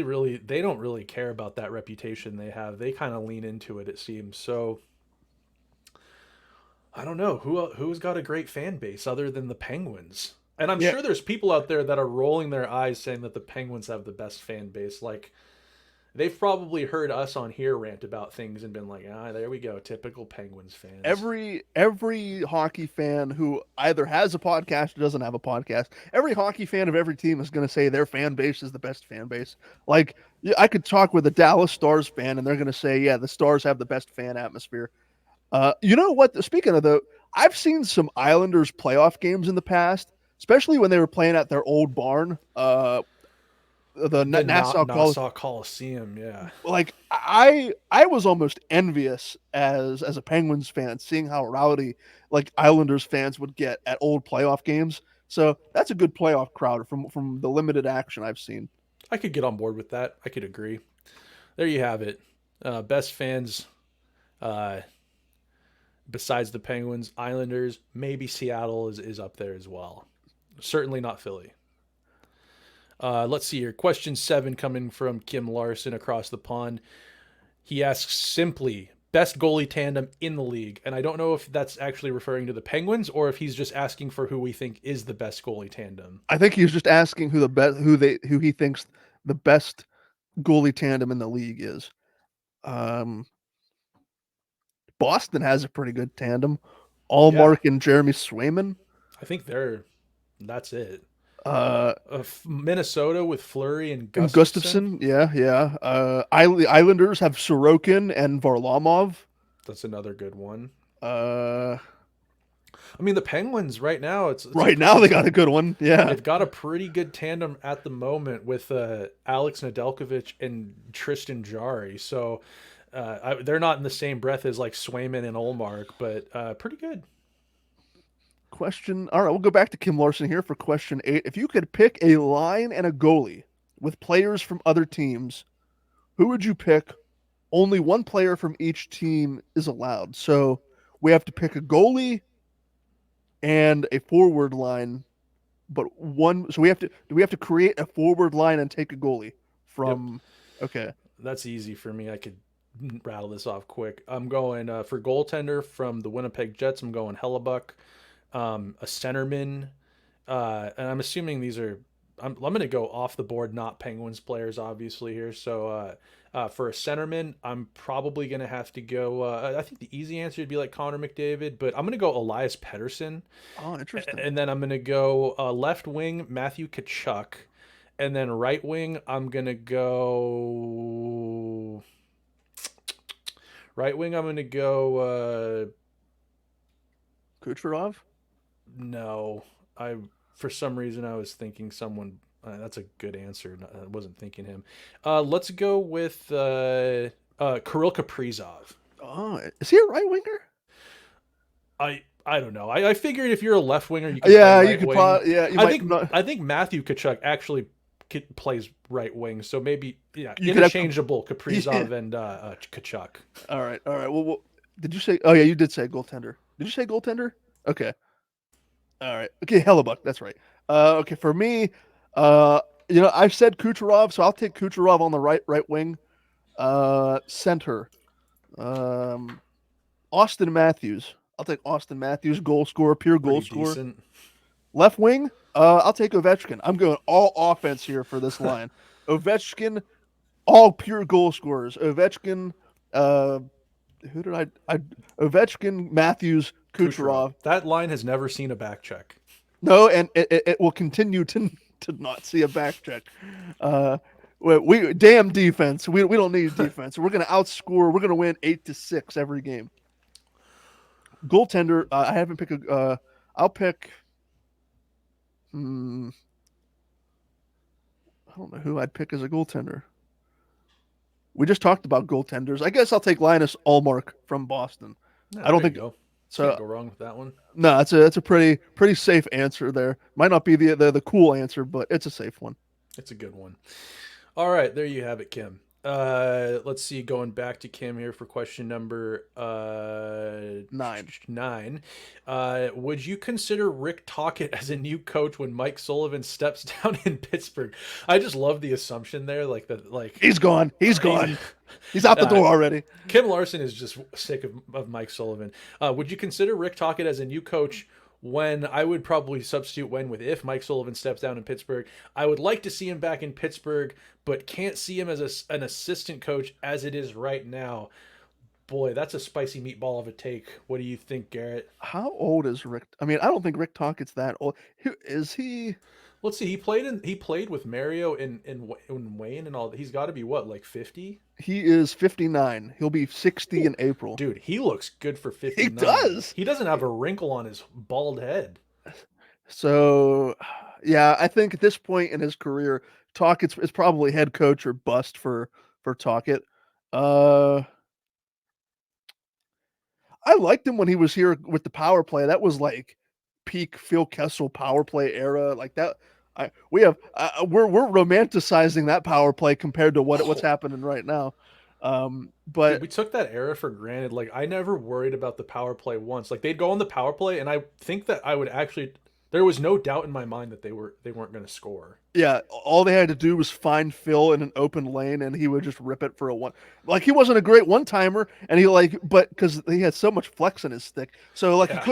Speaker 2: really they don't really care about that reputation they have. They kind of lean into it, it seems. So I don't know who's got a great fan base other than the Penguins. And I'm
Speaker 1: Yeah,
Speaker 2: sure there's people out there that are rolling their eyes saying that the Penguins have the best fan base. Like they've probably heard us on here rant about things and been like, ah, there we go, typical Penguins fans.
Speaker 1: every hockey fan who either has a podcast or doesn't have a podcast, every hockey fan of every team is going to say their fan base is the best fan base. Like I could talk with a Dallas Stars fan, and they're going to say, yeah, the Stars have the best fan atmosphere. You know what? Speaking of I've seen some Islanders playoff games in the past, especially when they were playing at their old barn, the
Speaker 2: The
Speaker 1: Nassau Coliseum.
Speaker 2: Nassau Coliseum, yeah.
Speaker 1: Like I was almost envious as a Penguins fan, seeing how rowdy like Islanders fans would get at old playoff games. So that's a good playoff crowd from the limited action I've seen.
Speaker 2: I could get on board with that. I could agree. There you have it. Best fans uh, besides the Penguins, Islanders, maybe Seattle is up there as well. Certainly not Philly. Let's see here. Question 7 coming from Kim Larson across the pond. He asks simply, best goalie tandem in the league. And I don't know if that's actually referring to the Penguins or if he's just asking for who we think is the best goalie tandem.
Speaker 1: I think he was just asking who he thinks the best goalie tandem in the league is. Um, Boston has a pretty good tandem.
Speaker 2: Yeah,
Speaker 1: Allmark and Jeremy Swayman.
Speaker 2: I think that's it.
Speaker 1: Uh,
Speaker 2: Minnesota with Fleury and
Speaker 1: and
Speaker 2: Gustafson.
Speaker 1: Gustafson, yeah, yeah. The Islanders have Sorokin and Varlamov.
Speaker 2: That's another good one.
Speaker 1: Uh,
Speaker 2: I mean, the Penguins right now, it's a
Speaker 1: right now they got a good one. Yeah,
Speaker 2: they've got a pretty good tandem at the moment with Alex Nedeljkovic and Tristan Jarry. So they're not in the same breath as like Swayman and Olmark, but pretty good.
Speaker 1: Question. All right, we'll go back to Kim Larson here for question 8. If you could pick a line and a goalie with players from other teams, who would you pick? Only one player from each team is allowed. So we have to pick a goalie and a forward line, but one. So we have to. Do we have to create a forward line and take a goalie
Speaker 2: Yep,
Speaker 1: from? Okay.
Speaker 2: that's easy for me. I could rattle this off quick. I'm going for goaltender from the Winnipeg Jets. I'm going Hellebuck, a centerman, and I'm assuming these are. I'm going to go off the board, not Penguins players, obviously here. So for a centerman, I'm probably going to have to go. I think the easy answer would be like Connor McDavid, but I'm going to go Elias Pettersson,
Speaker 1: Oh, interesting.
Speaker 2: and then I'm going to go left wing Matthew Tkachuk, and then right wing I'm going to go. Right wing, I'm going to go.
Speaker 1: Kucherov.
Speaker 2: No, I for some reason I was thinking someone. That's a good answer. I wasn't thinking him. Let's go with Kirill Kaprizov.
Speaker 1: Oh, is he a right winger?
Speaker 2: I don't know. I figured if you're a left winger, you can play
Speaker 1: Yeah, you
Speaker 2: right
Speaker 1: could
Speaker 2: wing.
Speaker 1: probably. Yeah, you
Speaker 2: I
Speaker 1: might
Speaker 2: think
Speaker 1: not.
Speaker 2: I think Matthew Kachuk actually plays right wing, so maybe yeah,
Speaker 1: You could have.
Speaker 2: interchangeable
Speaker 1: Yeah.
Speaker 2: Kaprizov and Kachuk.
Speaker 1: All right. All right. Well, did you say? Oh yeah, you did say goaltender. Did you say goaltender? Okay. All right. Okay, Hellebuck. That's right. Okay, for me, uh, I've said Kucherov, so I'll take Kucherov on the right wing. Center. Um, Austin Matthews. I'll take Austin Matthews, goal scorer, pure goal
Speaker 2: Pretty
Speaker 1: scorer.
Speaker 2: decent.
Speaker 1: Left wing. I'll take Ovechkin. I'm going all offense here for this line. Ovechkin, all pure goal scorers. Ovechkin. Uh, who did I? Ovechkin, Matthews,
Speaker 2: Kucherov.
Speaker 1: Kucherov.
Speaker 2: That line has never seen a back check.
Speaker 1: No, and it will continue to not see a back check. Uh, we damn defense. We don't need defense. We're gonna outscore. We're gonna win 8-6 every game. Goaltender. I haven't picked a. I'll pick. Hmm, I don't know who I'd pick as a goaltender. We just talked about goaltenders. I guess I'll take Linus Allmark from Boston.
Speaker 2: Yeah,
Speaker 1: I don't
Speaker 2: there you
Speaker 1: think
Speaker 2: go. Can't
Speaker 1: so.
Speaker 2: go wrong with that one.
Speaker 1: No, it's a pretty safe answer there. Might not be the cool answer, but it's a safe one.
Speaker 2: It's a good one. All right, there you have it, Kim. Let's see. Going back to Kim here for question number
Speaker 1: 9.
Speaker 2: 9. Would you consider Rick Tocchet as a new coach when Mike Sullivan steps down in Pittsburgh? I just love the assumption there, like that, like
Speaker 1: He's gone. He's
Speaker 2: he's,
Speaker 1: gone. He's out the
Speaker 2: uh,
Speaker 1: door already.
Speaker 2: Kim Larson is just sick of Mike Sullivan. Would you consider Rick Tocchet as a new coach when I would probably substitute when with if Mike Sullivan steps down in Pittsburgh? I would like to see him back in Pittsburgh, but can't see him as an assistant coach as it is right now. Boy, that's a spicy meatball of a take. What do you think, Garrett?
Speaker 1: How old is Rick? I mean, I don't think Rick Tockett's that old. Who is he?
Speaker 2: Let's see. He played with Mario in Wayne and all. He's got to be what, like 50?
Speaker 1: He is 59. He'll be 60
Speaker 2: Ooh,
Speaker 1: in April.
Speaker 2: dude, he looks good for
Speaker 1: He
Speaker 2: 59.
Speaker 1: does.
Speaker 2: He doesn't have a wrinkle on his bald head.
Speaker 1: So, yeah, I think at this point in his career, Tockett's is probably head coach or bust for Tockett. Uh, I liked him when he was here with the power play. That was like peak Phil Kessel power play era. Like that. We're romanticizing that power play compared to what's
Speaker 2: Oh,
Speaker 1: happening right now.
Speaker 2: dude,
Speaker 1: But
Speaker 2: we took that era for granted. Like I never worried about the power play once. Like they'd go on the power play, and I think that I would actually. There was no doubt in my mind that they weren't going to score.
Speaker 1: yeah, all they had to do was find Phil in an open lane, and he would just rip it for a one. Like he wasn't a great one timer, and but because he had so much flex in his stick, so like
Speaker 2: Yeah.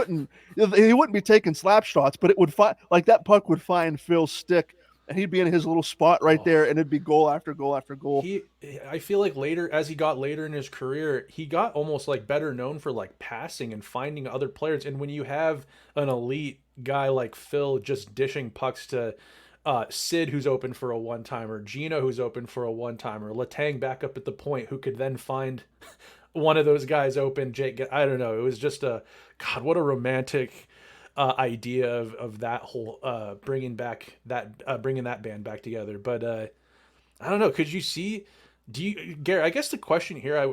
Speaker 1: he wouldn't be taking slap shots, but it would find like that puck would find Phil's stick, and he'd be in his little spot right
Speaker 2: Oh,
Speaker 1: there, and it'd be goal after goal after goal.
Speaker 2: he. I feel like later, as he got later in his career, he got almost like better known for like passing and finding other players. And when you have an elite guy like Phil just dishing pucks to Sid, who's open for a one timer, Gino, who's open for a one timer, Letang back up at the point, who could then find one of those guys open. Jake, I don't know. It was just a God. What a romantic idea of that whole bringing that band back together. But I don't know. Could you see Do you, Garrett? I guess the question here, I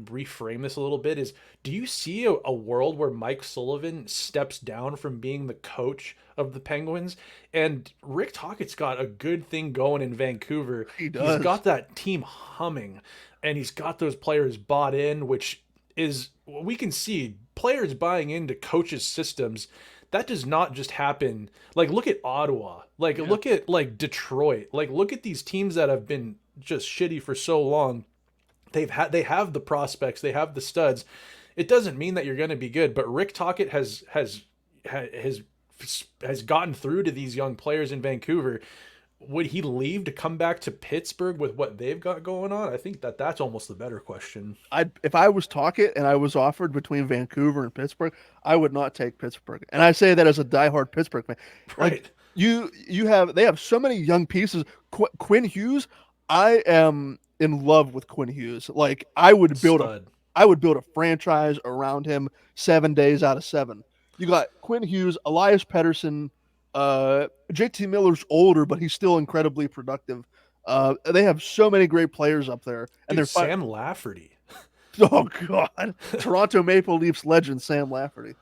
Speaker 2: reframe this a little bit, is: do you see a world where Mike Sullivan steps down from being the coach of the Penguins, and Rick Tocchet's got a good thing going in Vancouver?
Speaker 1: He
Speaker 2: He's
Speaker 1: does.
Speaker 2: got that team humming, and he's got those players bought in, which is we can see players buying into coaches' systems. That does not just happen. Like, look at Ottawa. Like,
Speaker 1: Yeah.
Speaker 2: look at like Detroit. Like, look at these teams that have been just shitty for so long. They have the prospects, they have the studs. It doesn't mean that you're going to be good, but Rick Tocchet has gotten through to these young players in Vancouver. Would he leave to come back to Pittsburgh with what they've got going on? I think that that's almost the better question.
Speaker 1: I if I was Talkett and I was offered between Vancouver and Pittsburgh, I would not take Pittsburgh. And I say that as a diehard Pittsburgh fan. Like
Speaker 2: Right.
Speaker 1: you have they have so many young pieces. Quinn Hughes, I am in love with Quinn Hughes. Like
Speaker 2: Stud.
Speaker 1: I would build a franchise around him 7 days out of seven. You got Quinn Hughes, Elias Pettersson, JT Miller's older, but he's still incredibly productive. They have so many great players up there, and
Speaker 2: Dude,
Speaker 1: they're
Speaker 2: Sam Lafferty.
Speaker 1: oh God, Toronto Maple Leafs legend Sam Lafferty.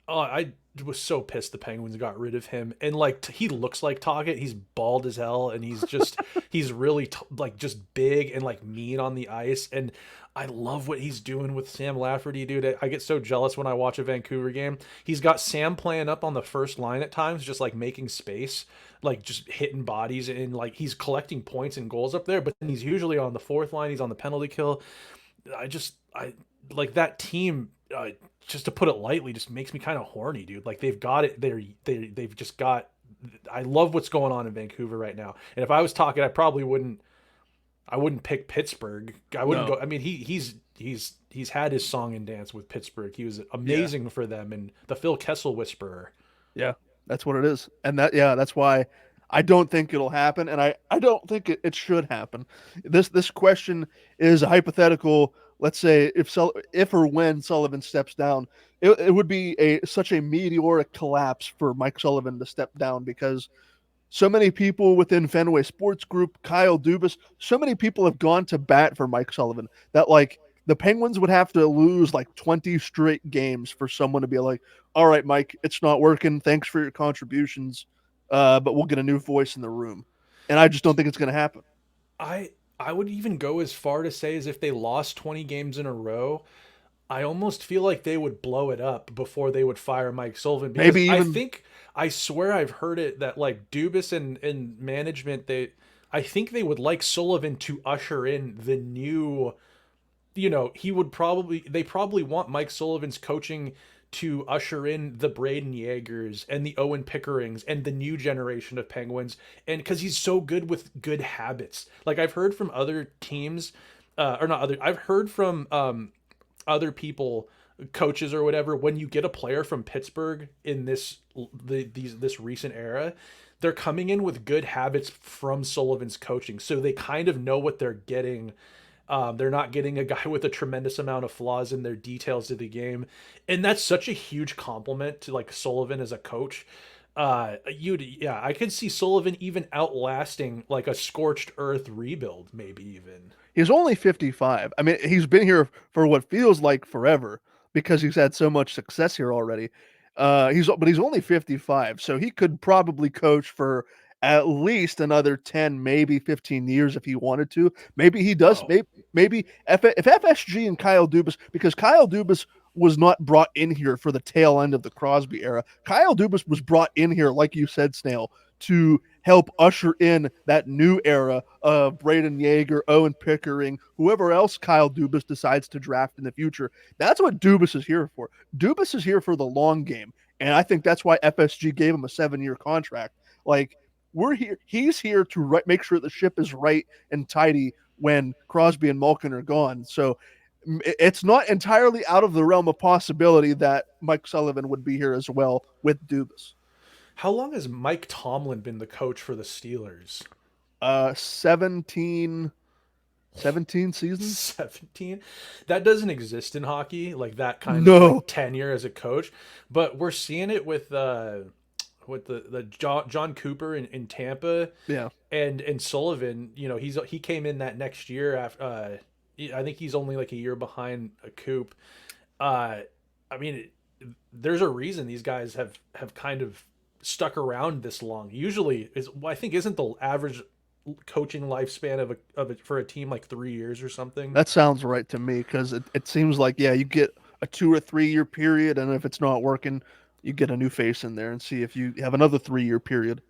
Speaker 2: Oh, I was so pissed the Penguins got rid of him. And like he looks like Tocchet. He's bald as hell, and he's really like just big and like mean on the ice. And I love what he's doing with Sam Lafferty, dude. I get so jealous when I watch a Vancouver game. He's got Sam playing up on the first line at times, just like making space, like just hitting bodies, and like he's collecting points and goals up there. But then he's usually on the fourth line. He's on the penalty kill. I like that team. Just to put it lightly, just makes me kind of horny, dude. Like they've got it. They've just got. I love what's going on in Vancouver right now. And if I was talking, I probably wouldn't. I wouldn't pick Pittsburgh. I wouldn't
Speaker 1: No,
Speaker 2: go. I mean, he's had his song and dance with Pittsburgh. He was
Speaker 1: yeah,
Speaker 2: amazing for them, and the Phil Kessel Whisperer.
Speaker 1: yeah, that's what it is, and that's why I don't think it'll happen, and I don't think it should happen. This question is a hypothetical. Let's say if or when Sullivan steps down, it would be a such a meteoric collapse for Mike Sullivan to step down because so many people within Fenway Sports Group, Kyle Dubas, so many people have gone to bat for Mike Sullivan that like the Penguins would have to lose like 20 straight games for someone to be like, all right, Mike, it's not working. Thanks for your contributions. But we'll get a new voice in the room. And I just don't think it's going to happen.
Speaker 2: I I would even go as far to say as if they lost 20 games in a row, I almost feel like they would blow it up before they would fire Mike Sullivan, because
Speaker 1: Maybe
Speaker 2: I
Speaker 1: even
Speaker 2: think I swear I've heard it that like Dubas and management, they I think they would like Sullivan to usher in the new, he would probably they probably want Mike Sullivan's coaching to usher in the Braden Yeagers and the Owen Pickerings and the new generation of Penguins, and because he's so good with good habits. Like I've heard from other teams, or not other. I've heard from other people, coaches or whatever, when you get a player from Pittsburgh in this recent era, they're coming in with good habits from Sullivan's coaching, so they kind of know what they're getting. They're not getting a guy with a tremendous amount of flaws in their details of the game, and that's such a huge compliment to like Sullivan as a coach. Yeah, I could see Sullivan even outlasting like a scorched earth rebuild, maybe even.
Speaker 1: he's only 55. I mean, he's been here for what feels like forever because he's had so much success here already. He's only 55, so he could probably coach for at least another 10, maybe 15 years if he wanted to. Maybe he does.
Speaker 2: Oh,
Speaker 1: Maybe if FSG and Kyle Dubas, because Kyle Dubas was not brought in here for the tail end of the Crosby era. Kyle Dubas was brought in here, like you said, Snail, to help usher in that new era of Braden Yeager, Owen Pickering, whoever else Kyle Dubas decides to draft in the future. That's what Dubas is here for. Dubas is here for the long game. And I think that's why FSG gave him a 7-year contract. Like, we're here. He's here to make sure the ship is right and tidy when Crosby and Malkin are gone. So it's not entirely out of the realm of possibility that Mike Sullivan would be here as well with Dubas.
Speaker 2: how long has Mike Tomlin been the coach for the Steelers?
Speaker 1: 17, 17 seasons?
Speaker 2: 17. That doesn't exist in hockey, like that kind of like
Speaker 1: No.
Speaker 2: tenure as a coach. But we're seeing it with with the John Cooper in Tampa,
Speaker 1: Yeah,
Speaker 2: and Sullivan. He came in that next year after. I think he's only like a year behind a Coop. Uh, I mean, there's a reason these guys have kind of stuck around this long. Usually, I think isn't the average coaching lifespan of for a team like 3 years or something.
Speaker 1: that sounds right to me because it seems like, yeah, you get a 2 or 3 year period, and if it's not working, you get a new face in there and see if you have another 3 year period.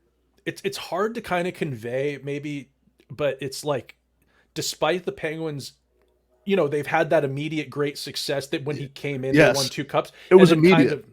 Speaker 2: It's hard to kind of convey maybe, but it's like despite the Penguins, they've had that immediate great success that when he came in, they won
Speaker 1: Yes,
Speaker 2: 2 cups,
Speaker 1: it
Speaker 2: and
Speaker 1: was
Speaker 2: then
Speaker 1: immediate.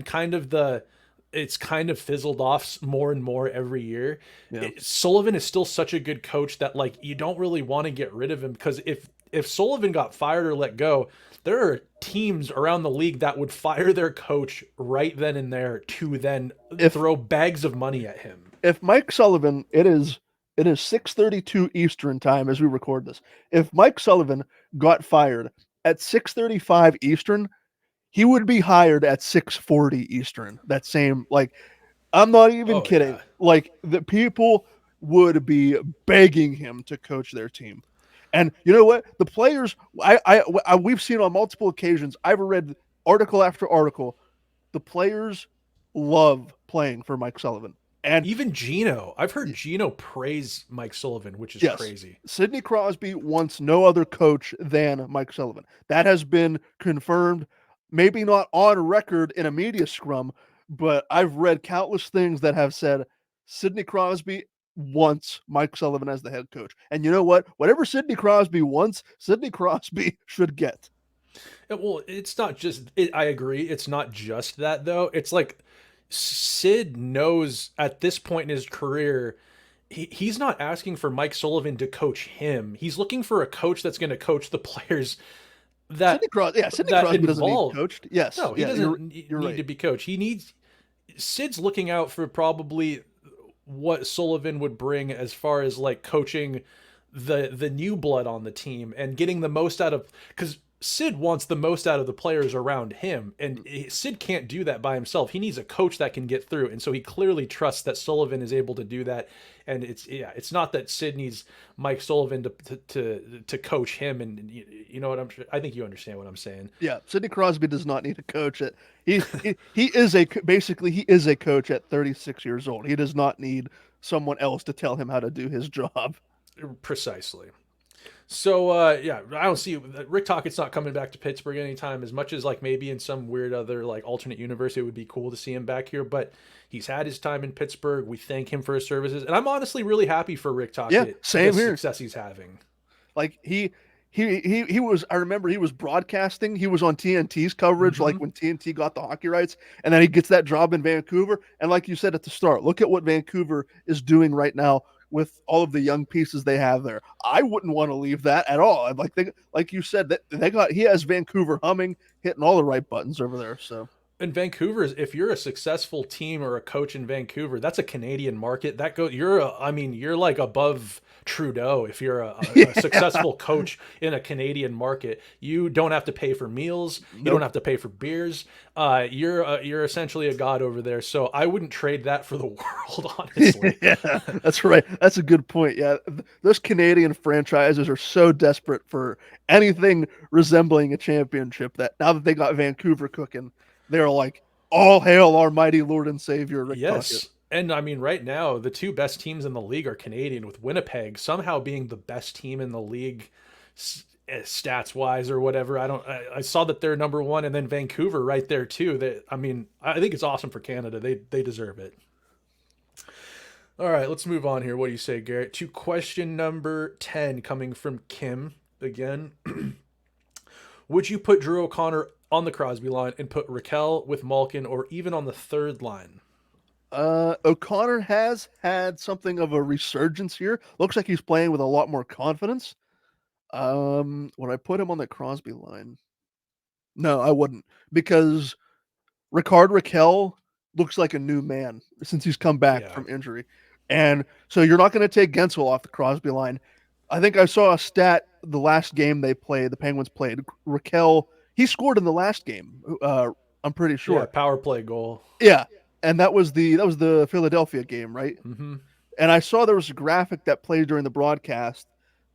Speaker 2: kind of the it's kind of fizzled off more and more every year.
Speaker 1: Yeah.
Speaker 2: Sullivan is still such a good coach that like you don't really want to get rid of him because if Sullivan got fired or let go, there are teams around the league that would fire their coach right then and there to then
Speaker 1: If
Speaker 2: throw bags of money at him.
Speaker 1: if Mike Sullivan, it is 6:32 Eastern time as we record this. If Mike Sullivan got fired at 6:35 Eastern, he would be hired at 6:40 Eastern. That same, like, I'm not even
Speaker 2: Oh
Speaker 1: kidding.
Speaker 2: yeah.
Speaker 1: Like, the people would be begging him to coach their team. And you know what? The players, we've seen on multiple occasions. I've read article after article. The players love playing for Mike Sullivan. And
Speaker 2: Even Gino. I've heard Gino praise Mike Sullivan, which is
Speaker 1: yes,
Speaker 2: crazy.
Speaker 1: Sidney Crosby wants no other coach than Mike Sullivan. That has been confirmed, maybe not on record in a media scrum, but I've read countless things that have said Sidney Crosby wants Mike Sullivan as the head coach. And you know what? Whatever Sidney Crosby wants, Sidney Crosby should get.
Speaker 2: Well, it's not just. I agree. It's not just that though. It's like Sid knows at this point in his career, he's not asking for Mike Sullivan to coach him. He's looking for a coach that's going to coach the players
Speaker 1: Sidney
Speaker 2: that
Speaker 1: Crosby, yeah, Sidney
Speaker 2: that
Speaker 1: Crosby doesn't need
Speaker 2: involve.
Speaker 1: coached. Yes,
Speaker 2: No, he
Speaker 1: yeah,
Speaker 2: doesn't
Speaker 1: you're
Speaker 2: need
Speaker 1: right.
Speaker 2: to be coached. He needs Sid's looking out for probably what Sullivan would bring as far as like coaching the new blood on the team and getting the most out of because Sid wants the most out of the players around him, and Sid can't do that by himself. He needs a coach that can get through, and so he clearly trusts that Sullivan is able to do that. And it's not that Sid needs Mike Sullivan to coach him, and you know what I think you understand what I'm saying.
Speaker 1: Yeah, Sidney Crosby does not need a coach. He is basically he is a coach at 36 years old. He does not need someone else to tell him how to do his job.
Speaker 2: Precisely. So yeah, I don't see Rick Tockett's not coming back to Pittsburgh anytime. As much as like maybe in some weird other like alternate universe, it would be cool to see him back here. But he's had his time in Pittsburgh. We thank him for his services, and I'm honestly really happy for Rick
Speaker 1: Yeah,
Speaker 2: Tocchet the
Speaker 1: same here.
Speaker 2: success he's having.
Speaker 1: Like he was. I remember he was broadcasting. He was on TNT's coverage,
Speaker 2: Mm-hmm.
Speaker 1: like when TNT got the hockey rights, and then he gets that job in Vancouver. And like you said at the start, look at what Vancouver is doing right now with all of the young pieces they have there. I wouldn't want to leave that at all. I'd like you said, that he has Vancouver humming, hitting all the right buttons over there. So
Speaker 2: In Vancouver, if you're a successful team or a coach in Vancouver, that's a Canadian market. I mean, you're like above Trudeau if you're a
Speaker 1: yeah,
Speaker 2: successful coach in a Canadian market. You don't have to pay for meals. You don't
Speaker 1: nope.
Speaker 2: have to pay for beers. You're essentially a god over there. So I wouldn't trade that for the world, honestly.
Speaker 1: Yeah, that's right. That's a good point. Yeah, those Canadian franchises are so desperate for anything resembling a championship that now that they got Vancouver cooking, they're like, "All hail our mighty Lord and Savior, Rick Tocchet."
Speaker 2: Yes. And I mean, right now, the two best teams in the league are Canadian, with Winnipeg somehow being the best team in the league, stats wise or whatever. I saw that they're number one, and then Vancouver right there too. I mean, I think it's awesome for Canada. They deserve it. All right, let's move on here. What do you say, Garrett? To question number 10, coming from Kim again. Would you put Drew O'Connor on the Crosby line and put Raquel with Malkin or even on the third line?
Speaker 1: O'Connor has had something of a resurgence here. Looks like he's playing with a lot more confidence. Would I put him on the Crosby line? No, I wouldn't, because Ricard Raquel looks like a new man since he's come back
Speaker 2: Yeah.
Speaker 1: from injury. And so you're not going to take Guentzel off the Crosby line. I think I saw a stat the last game they played, the Penguins played. Raquel, he scored in the last game. I'm pretty
Speaker 2: Yeah,
Speaker 1: sure.
Speaker 2: power play goal.
Speaker 1: Yeah. and that was the Philadelphia game, right?
Speaker 2: Mm-hmm.
Speaker 1: And I saw there was a graphic that played during the broadcast.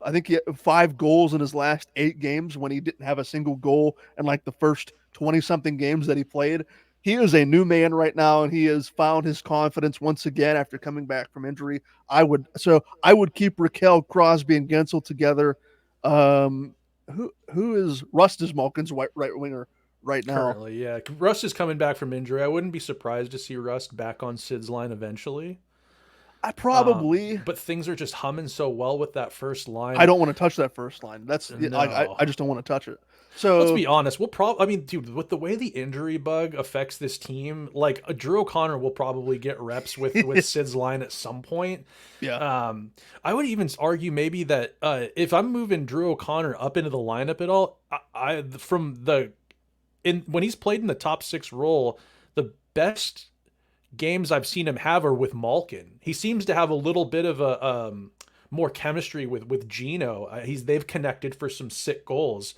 Speaker 1: I think he had 5 goals in his last 8 games when he didn't have a single goal in like the first 20 something games that he played. He is a new man right now, and he has found his confidence once again after coming back from injury. I would keep Raquel, Crosby, and Guentzel together. Um, who is Rust is Malkin's right winger right now?
Speaker 2: Currently, yeah. Rust is coming back from injury. I wouldn't be surprised to see Rust back on Sid's line eventually.
Speaker 1: I probably
Speaker 2: But things are just humming so well with that first
Speaker 1: I
Speaker 2: line.
Speaker 1: don't want to touch that first line. That's I
Speaker 2: No.
Speaker 1: I just don't want to touch it.
Speaker 2: Let's
Speaker 1: So
Speaker 2: be honest. We'll probably, I mean, dude, with the way the injury bug affects this team, like Drew O'Connor will probably get reps with Sid's line at some point.
Speaker 1: yeah,
Speaker 2: Um, I would even argue maybe that if I'm moving Drew O'Connor up into the lineup at all, I from the in when he's played in the top six role, the best games I've seen him have are with Malkin. He seems to have a little bit of a more chemistry with Gino. They've connected for some sick goals.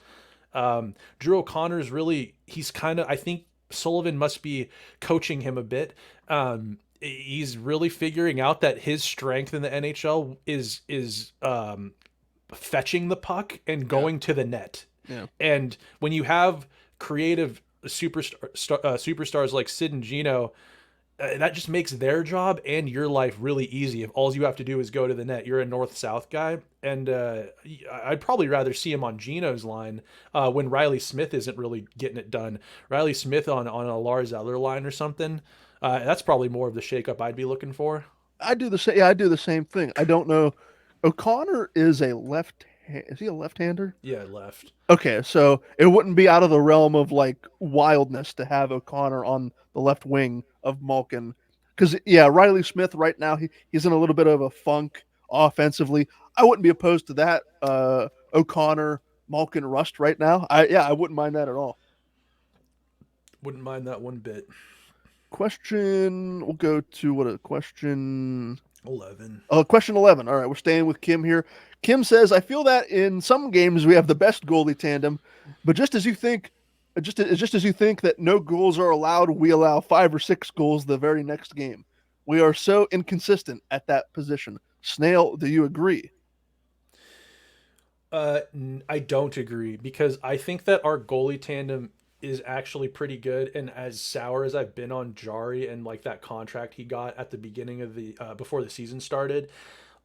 Speaker 2: Drew O'Connor's really he's kind of I think Sullivan must be coaching him a bit. He's really figuring out that his strength in the NHL is fetching the puck and
Speaker 1: yeah,
Speaker 2: going to the net.
Speaker 1: yeah.
Speaker 2: And when you have creative superstars like Sid and Gino, that just makes their job and your life really easy. If all you have to do is go to the net, you're a north-south guy, and I'd probably rather see him on Gino's line when Riley Smith isn't really getting it done. Riley Smith on a Lars Eller line or something. That's probably more of the shakeup I'd be looking for.
Speaker 1: I do the same. Yeah, I do the same thing. I don't know. O'Connor is a left. Is he a left-hander?
Speaker 2: Yeah, left.
Speaker 1: Okay, so it wouldn't be out of the realm of like wildness to have O'Connor on the left wing of Malkin, because yeah, Riley Smith right now he's in a little bit of a funk offensively. I wouldn't be opposed to that. O'Connor, Malkin, Rust right now. I wouldn't mind that at all.
Speaker 2: Wouldn't mind that one bit.
Speaker 1: Question. We'll go to what a question.
Speaker 2: 11.
Speaker 1: Oh, question 11. All right, we're staying with Kim here. Kim says, I feel that in some games we have the best goalie tandem, but just as you think that no goals are allowed, we allow 5 or 6 goals the very next game. We are so inconsistent at that position. Snail, do you agree?
Speaker 2: I don't agree because I think that our goalie tandem is actually pretty good. And as sour as I've been on Jari and like that contract he got at the beginning of the before the season started,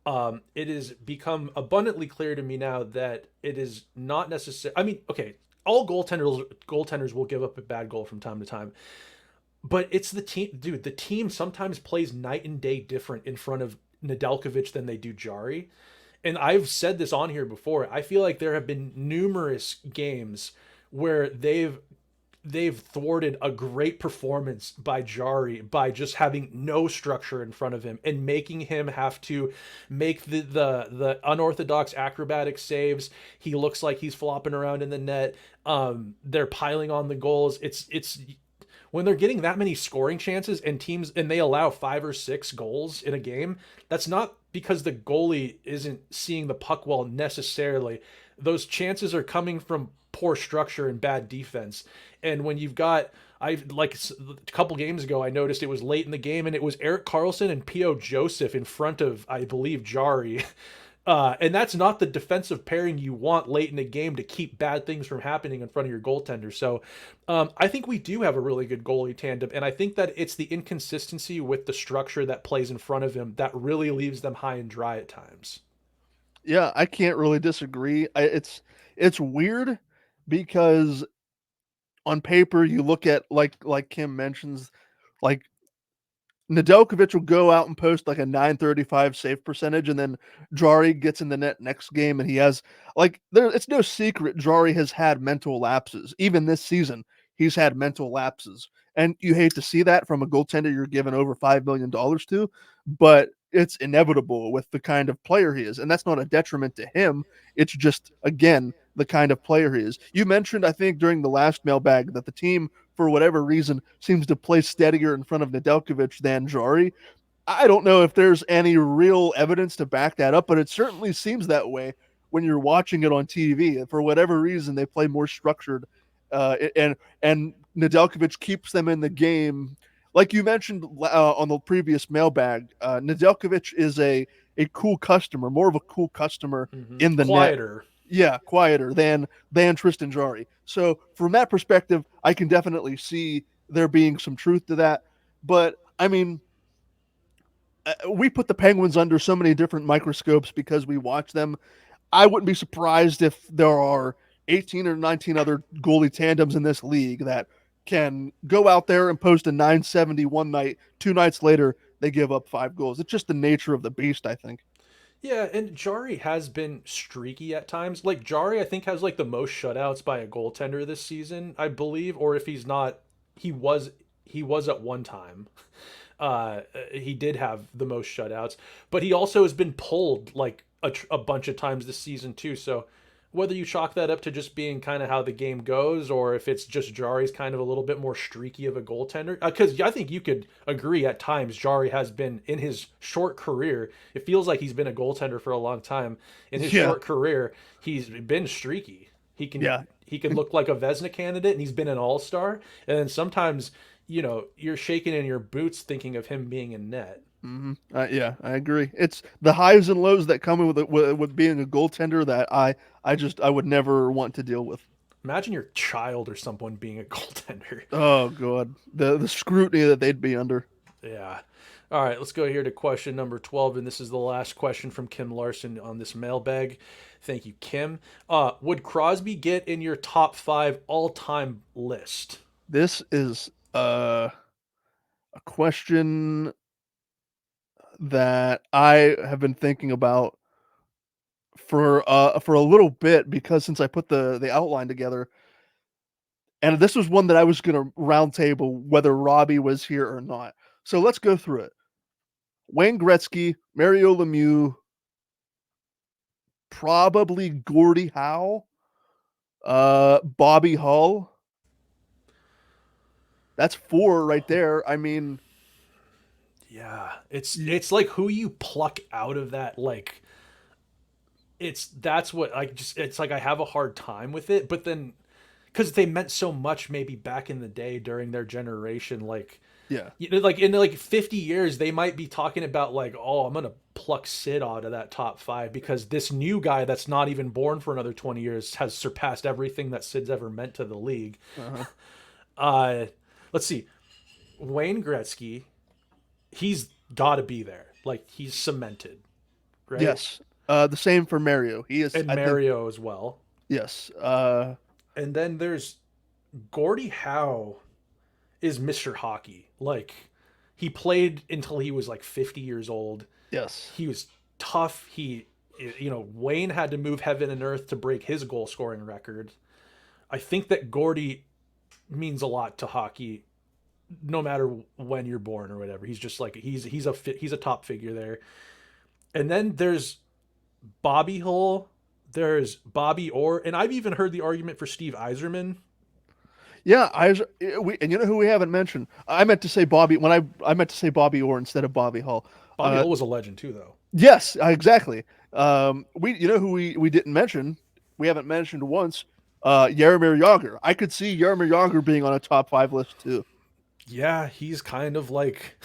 Speaker 2: it has become abundantly clear to me now that it is not necessary. I mean, okay, all goaltenders will give up a bad goal from time to time, but it's the team, dude. The team sometimes plays night and day different in front of Nedeljkovic than they do Jari. And I've said this on here before. I feel like there have been numerous games where they've thwarted a great performance by Jari by just having no structure in front of him and making him have to make the unorthodox acrobatic saves. He looks like he's flopping around in the net. They're piling on the goals. It's when they're getting that many scoring chances and they allow 5 or 6 goals in a game, that's not because the goalie isn't seeing the puck well necessarily. Those chances are coming from poor structure and bad defense. And when you've got, I like a couple games ago, I noticed it was late in the game and it was Eric Carlson and P.O. Joseph in front of, I believe, Jari. And that's not the defensive pairing you want late in the game to keep bad things from happening in front of your goaltender. So I think we do have a really good goalie tandem. And I think that it's the inconsistency with the structure that plays in front of him that really leaves them high and dry at times.
Speaker 1: Yeah, I can't really disagree. It's weird because on paper you look at like Kim mentions, like Nedeljkovic will go out and post like a 935 save percentage, and then Jari gets in the net next game, and he has it's no secret Jari has had mental lapses. Even this season, he's had mental lapses, and you hate to see that from a goaltender you're giving over $5 million to, but it's inevitable with the kind of player he is, and that's not a detriment to him. It's just again the kind of player he is. You mentioned, I think, during the last mailbag that the team for whatever reason, seems to play steadier in front of Nedeljkovic than Jari. I don't know if there's any real evidence to back that up, but it certainly seems that way when you're watching it on TV. For whatever reason, they play more structured, and Nedeljkovic keeps them in the game like you mentioned on the previous mailbag, Nedeljkovic is a cool customer, more of a cool customer in the net.
Speaker 2: Quieter.
Speaker 1: Yeah, quieter than Tristan Jari. So from that perspective, I can definitely see there being some truth to that. But I mean, we put the Penguins under so many different microscopes because we watch them. I wouldn't be surprised if there are 18 or 19 other goalie tandems in this league that can go out there and post a 970 one night. 2 nights later, they give up 5 goals. It's just the nature of the beast, I think.
Speaker 2: Yeah, and Jari has been streaky at times. Like Jari, I think has like the most shutouts by a goaltender this season, I believe. Or if he's not, he was he was at one time. He did have the most shutouts, but he also has been pulled like a bunch of times this season too. So whether you chalk that up to just being kind of how the game goes, or if it's just Jari's kind of a little bit more streaky of a goaltender, because I think you could agree at times Jari has been in his short career. It feels like he's been a goaltender for a long time. In his
Speaker 1: Yeah,
Speaker 2: short career, he's been streaky. He can
Speaker 1: yeah,
Speaker 2: he can look like a Vesna candidate, and he's been an All Star. And then sometimes you're shaking in your boots thinking of him being in net.
Speaker 1: yeah. I agree. It's the highs and lows that come with being a goaltender that I would never want to deal with.
Speaker 2: Imagine your child or someone being a goaltender.
Speaker 1: Oh god, the scrutiny that they'd be under.
Speaker 2: Yeah. All right, let's go here to question number 12. And this is the last question from Kim Larson on this mailbag. Thank you, Kim. Would Crosby get in your top five all time list?
Speaker 1: This is a question that I have been thinking about for a little bit because since I put the outline together, and this was one that I was going to round table whether Robbie was here or not. So let's go through it. Wayne Gretzky, Mario Lemieux, probably Gordie Howe, Bobby Hull. That's four right there. I mean,
Speaker 2: Yeah, it's like who you pluck out of that. Like that's what I just it's like I have a hard time with it. But then because they meant so much maybe back in the day during their generation, like
Speaker 1: yeah,
Speaker 2: like in like 50 years they might be talking about like, oh, I'm gonna pluck Sid out of that top five because this new guy that's not even born for another 20 years has surpassed everything that Sid's ever meant to the league.
Speaker 1: uh-huh.
Speaker 2: uh let's see. Wayne Gretzky, he's got to be there, like he's cemented, right?
Speaker 1: Yes. The same for Mario. He is.
Speaker 2: And
Speaker 1: I think.
Speaker 2: Mario as well.
Speaker 1: Yes.
Speaker 2: And then there's Gordie Howe is Mr. Hockey. Like he played until he was like 50 years old.
Speaker 1: Yes.
Speaker 2: He was tough. Wayne had to move heaven and earth to break his goal scoring record. I think that Gordie means a lot to hockey, no matter when you're born or whatever. He's just like he's a top figure there. And then there's Bobby Hull. There's Bobby Orr, and I've even heard the argument for Steve Eiserman.
Speaker 1: Yeah. And you know who we haven't mentioned? I meant to say Bobby when I meant to say Bobby Orr instead of Bobby Hull.
Speaker 2: Bobby Hull was a legend too, though.
Speaker 1: Yes, exactly. We you know who we didn't mention? We haven't mentioned once. Jaromir Jagr. I could see Jaromir Jagr being on a top five list too.
Speaker 2: Yeah, he's kind of like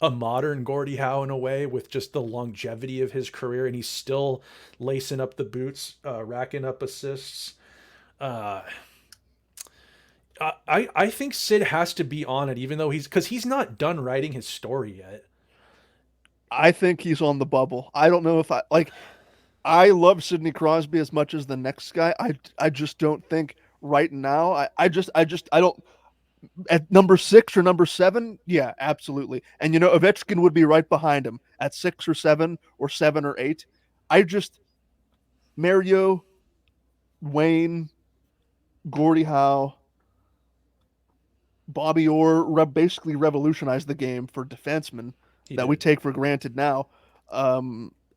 Speaker 2: a modern Gordie Howe in a way, with just the longevity of his career, and he's still lacing up the boots, racking up assists. Uh, I think Sid has to be on it, even though he's not done writing his story yet.
Speaker 1: I think he's on the bubble. I don't know if I like. I love Sidney Crosby as much as the next guy. I just don't think right now. I don't at number six or number seven. Yeah, absolutely. And Ovechkin would be right behind him at 6 or 7 or 7 or 8. I just Mario, Wayne, Gordie Howe, Bobby Orr basically revolutionized the game for defensemen
Speaker 2: He
Speaker 1: that we
Speaker 2: did.
Speaker 1: take for granted now.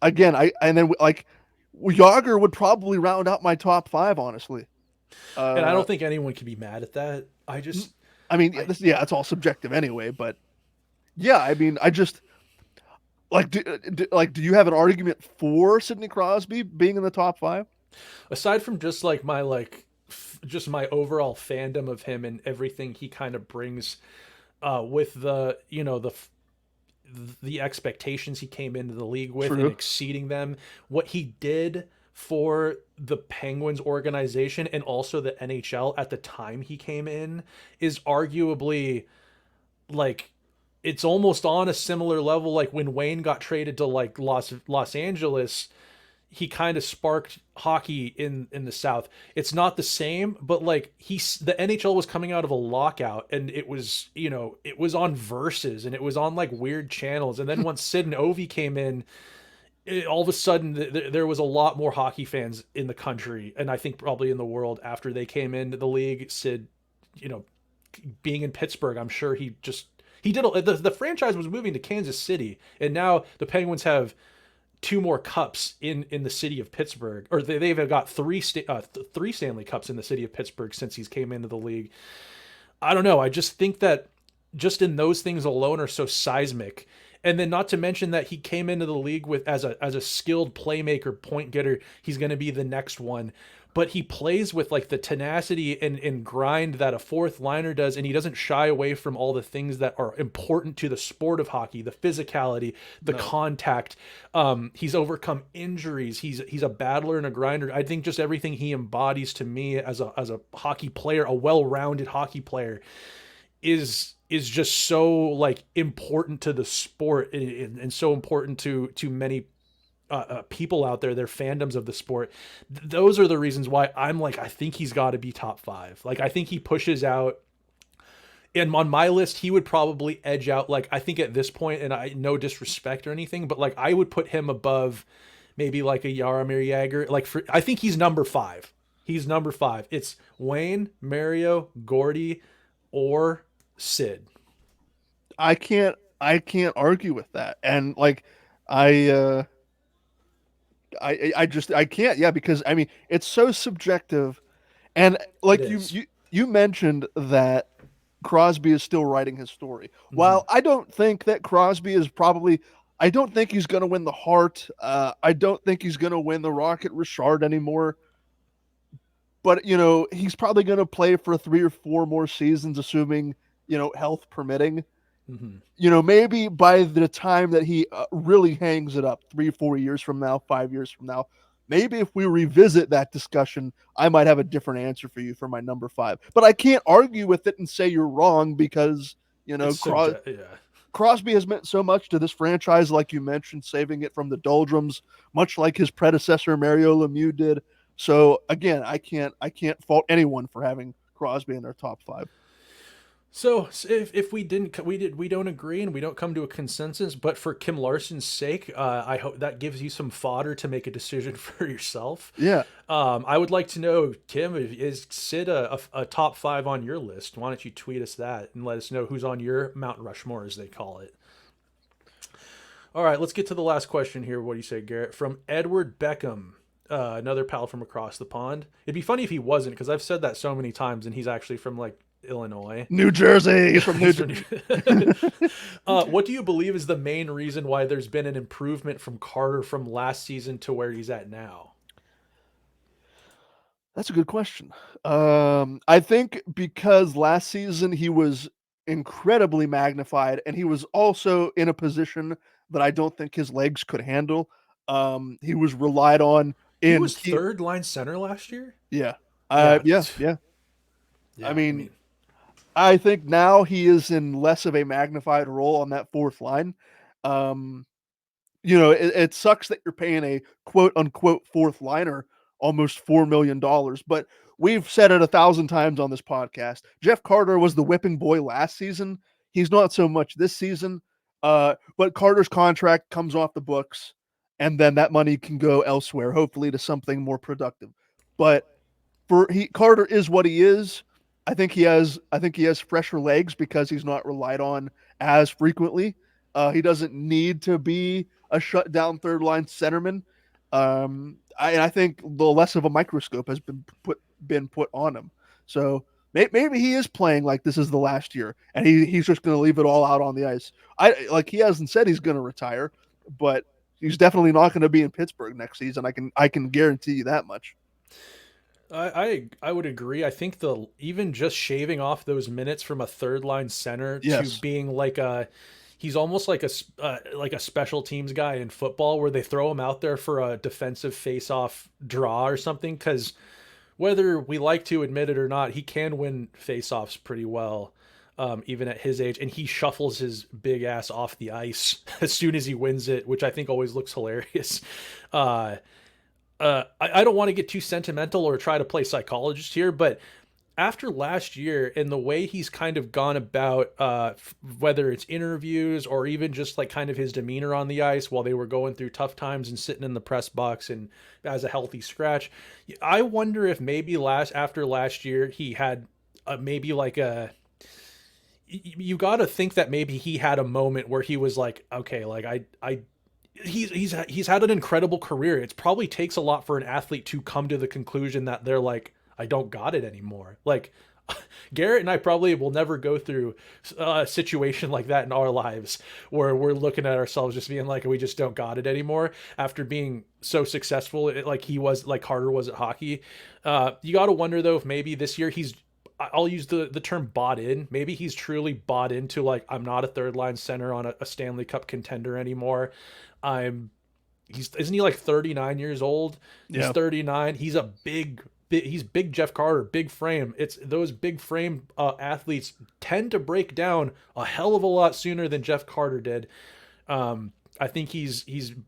Speaker 1: Again, I and then like Yager would probably round out my top five, honestly.
Speaker 2: And I
Speaker 1: Uh,
Speaker 2: don't think anyone can be mad at that.
Speaker 1: I mean,
Speaker 2: I
Speaker 1: yeah, it's all subjective anyway, but yeah, I mean, I just like do you have an argument for Sidney Crosby being in the top five?
Speaker 2: aside from just like just my overall fandom of him and everything he kind of brings, with the expectations he came into the league with and
Speaker 1: True.
Speaker 2: exceeding them. What he did for the Penguins organization and also the NHL at the time he came in is arguably like it's almost on a similar level. Like when Wayne got traded to like Los Angeles, he kind of sparked hockey in the South. It's not the same, but like the NHL was coming out of a lockout, and it was on Versus, and it was on like weird channels. And then once Sid and Ovi came in, all of a sudden there was a lot more hockey fans in the country, and I think probably in the world after they came into the league. Sid, you know, being in Pittsburgh, I'm sure he did the franchise was moving to Kansas City, and now the Penguins have two more cups in the city of Pittsburgh, or they've got three Stanley Cups in the city of Pittsburgh since he's came into the league. I don't know. I just think that just in those things alone are so seismic. And then not to mention that he came into the league with as a skilled playmaker, point getter. He's going to be the next one. But he plays with like the tenacity and grind that a fourth liner does, and he doesn't shy away from all the things that are important to the sport of hockey, the physicality, the
Speaker 1: No.
Speaker 2: contact. He's overcome injuries. He's a battler and a grinder. I think just everything he embodies to me as a hockey player, a well-rounded hockey player, is just so like important to the sport and so important to many people out there, their fandoms of the sport. Those are the reasons why I'm like, I think he's got to be top five. Like, I think he pushes out. And on my list, he would probably edge out. Like, I think at this point, and I no disrespect or anything, but like I would put him above maybe like a Jaromir Jagr. I think he's number five. He's number five. It's Wayne, Mario, Gordy, or Sid.
Speaker 1: I can't argue with that. And like I uh I just I can't, yeah, because I mean it's so subjective. And
Speaker 2: It
Speaker 1: like
Speaker 2: is.
Speaker 1: you mentioned that Crosby is still writing his story.
Speaker 2: Mm-hmm.
Speaker 1: While I don't think that Crosby is probably, I don't think he's going to win the Hart. I don't think he's going to win the Rocket Richard anymore. But he's probably going to play for 3 or 4 more seasons, assuming health permitting.
Speaker 2: Mm-hmm.
Speaker 1: Maybe by the time that he really hangs it up 3, 4 years from now, 5 years from now, maybe if we revisit that discussion, I might have a different answer for you for my number five. But I can't argue with it and say you're wrong because,
Speaker 2: It's subject. Yeah.
Speaker 1: Crosby has meant so much to this franchise, like you mentioned, saving it from the doldrums, much like his predecessor Mario Lemieux did. So again, I can't fault anyone for having Crosby in their top five.
Speaker 2: So if we don't agree and we don't come to a consensus, but for Kim Larson's sake, I hope that gives you some fodder to make a decision for yourself.
Speaker 1: Yeah,
Speaker 2: I would like to know, Kim, is Sid a top five on your list? Why don't you tweet us that and let us know who's on your Mount Rushmore, as they call it. All right, let's get to the last question here. What do you say, Garrett? From Edward Beckham, another pal from across the pond. It'd be funny if he wasn't, because I've said that so many times, and he's actually from like Illinois.
Speaker 1: New Jersey. He's from New
Speaker 2: He's
Speaker 1: Jersey.
Speaker 2: from what do you believe is the main reason why there's been an improvement from Carter from last season to where he's at now?
Speaker 1: That's a good question. I think because last season he was incredibly magnified, and he was also in a position that I don't think his legs could handle. He was relied on
Speaker 2: He
Speaker 1: in
Speaker 2: was
Speaker 1: key.
Speaker 2: third line center last year.
Speaker 1: Yeah,
Speaker 2: Yeah,
Speaker 1: yeah, yeah. I
Speaker 2: yeah. I
Speaker 1: mean,
Speaker 2: mean,
Speaker 1: I think now he is in less of a magnified role on that fourth line. Um, it sucks that you're paying a quote unquote fourth liner almost $4 million, but we've said it 1,000 times on this podcast. Jeff Carter was the whipping boy last season. He's not so much this season. But Carter's contract comes off the books, and then that money can go elsewhere, hopefully to something more productive. But Carter is what he is. I think he has fresher legs because he's not relied on as frequently. He doesn't need to be a shutdown third line centerman. I think the less of a microscope has been put on him. So maybe he is playing like this is the last year, and he's just going to leave it all out on the ice. He hasn't said he's going to retire, but he's definitely not going to be in Pittsburgh next season. I can guarantee you that much.
Speaker 2: I would agree. I think the even just shaving off those minutes from a third line center to
Speaker 1: Yes.
Speaker 2: being like a he's almost like a special teams guy in football where they throw him out there for a defensive face-off draw or something, because whether we like to admit it or not, he can win face-offs pretty well, even at his age, and he shuffles his big ass off the ice as soon as he wins it, which I think always looks hilarious. Uh, I don't want to get too sentimental or try to play psychologist here, but after last year and the way he's kind of gone about, whether it's interviews or even just like kind of his demeanor on the ice while they were going through tough times and sitting in the press box and as a healthy scratch, I wonder if maybe after last year he had maybe like a you got to think that maybe he had a moment where he was like, okay, like he's had an incredible career. It probably takes a lot for an athlete to come to the conclusion that they're like, I don't got it anymore. Like Garrett and I probably will never go through a situation like that in our lives where we're looking at ourselves just being like, we just don't got it anymore after being so successful, like he was, like Carter was at hockey. You got to wonder though if maybe this year I'll use the term bought in. Maybe he's truly bought into like, I'm not a third line center on a Stanley Cup contender anymore. I'm isn't he like 39 years old? He's
Speaker 1: Yeah.
Speaker 2: 39. He's a he's big Jeff Carter, big frame. It's those big frame athletes tend to break down a hell of a lot sooner than Jeff Carter did. I think he's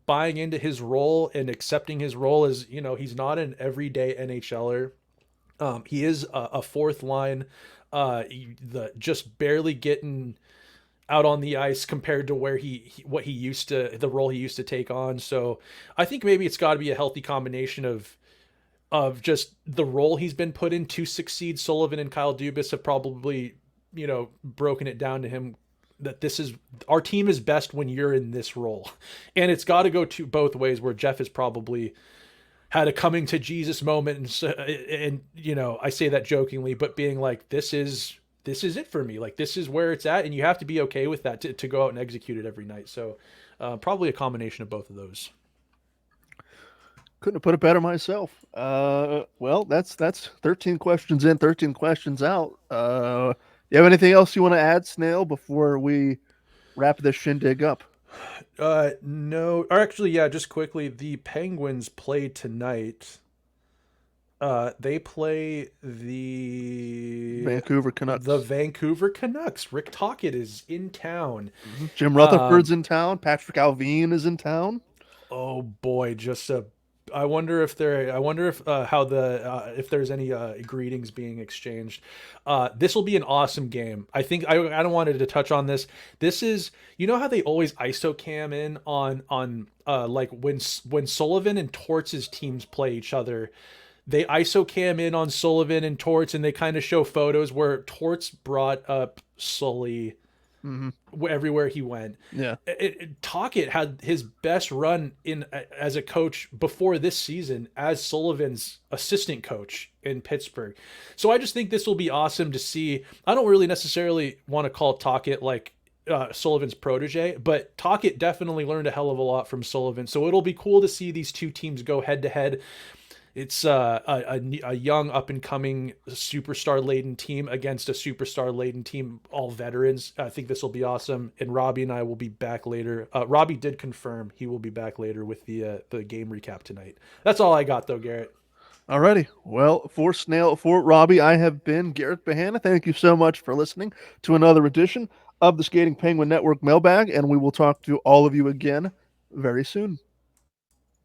Speaker 2: buying into his role and accepting his role as, he's not an everyday NHLer. He is a fourth line, the just barely getting out on the ice compared to where what he used to, the role he used to take on. So I think maybe it's got to be a healthy combination of just the role he's been put in to succeed. Sullivan and Kyle Dubas have probably, broken it down to him that this is our team is best when you're in this role. And it's got to go to both ways, where Jeff has probably had a coming to Jesus moment. And I say that jokingly, but being like, this is it for me. Like, this is where it's at. And you have to be okay with that to go out and execute it every night. So probably a combination of both of those.
Speaker 1: Couldn't have put it better myself. Well, that's 13 questions in, 13 questions out. You have anything else you want to add, Snail, before we wrap this shindig up?
Speaker 2: No, or actually, yeah, just quickly, the Penguins play tonight. They play
Speaker 1: Vancouver
Speaker 2: the
Speaker 1: Canucks.
Speaker 2: Vancouver Canucks. Rick Tocchet is in town.
Speaker 1: Jim Rutherford's
Speaker 2: Um,
Speaker 1: in town. Patrick Alvin is in town.
Speaker 2: oh boy, just a. I wonder if there. I wonder if how the if there's any greetings being exchanged. This will be an awesome game. I think I don't wanted to touch on this. This is, how they always ISO cam in on like when Sullivan and Torts' teams play each other. They ISO cam in on Sullivan and Torts, and they kind of show photos where Torts brought up Sully
Speaker 1: Mm-hmm.
Speaker 2: everywhere he went.
Speaker 1: Yeah.
Speaker 2: Tocchet had his best run in as a coach before this season as Sullivan's assistant coach in Pittsburgh. So I just think this will be awesome to see. I don't really necessarily want to call Tocchet like Sullivan's protege, but Tocchet definitely learned a hell of a lot from Sullivan. So it'll be cool to see these two teams go head to head. It's a young up and coming superstar laden team against a superstar laden team, all veterans. I think this will be awesome. And Robbie and I will be back later. Robbie did confirm he will be back later with the game recap tonight. That's all I got though, Garrett.
Speaker 1: Alrighty. Well, for Snail, for Robbie, I have been Garrett Bahana. Thank you so much for listening to another edition of the Skating Penguin Network Mailbag, and we will talk to all of you again very soon.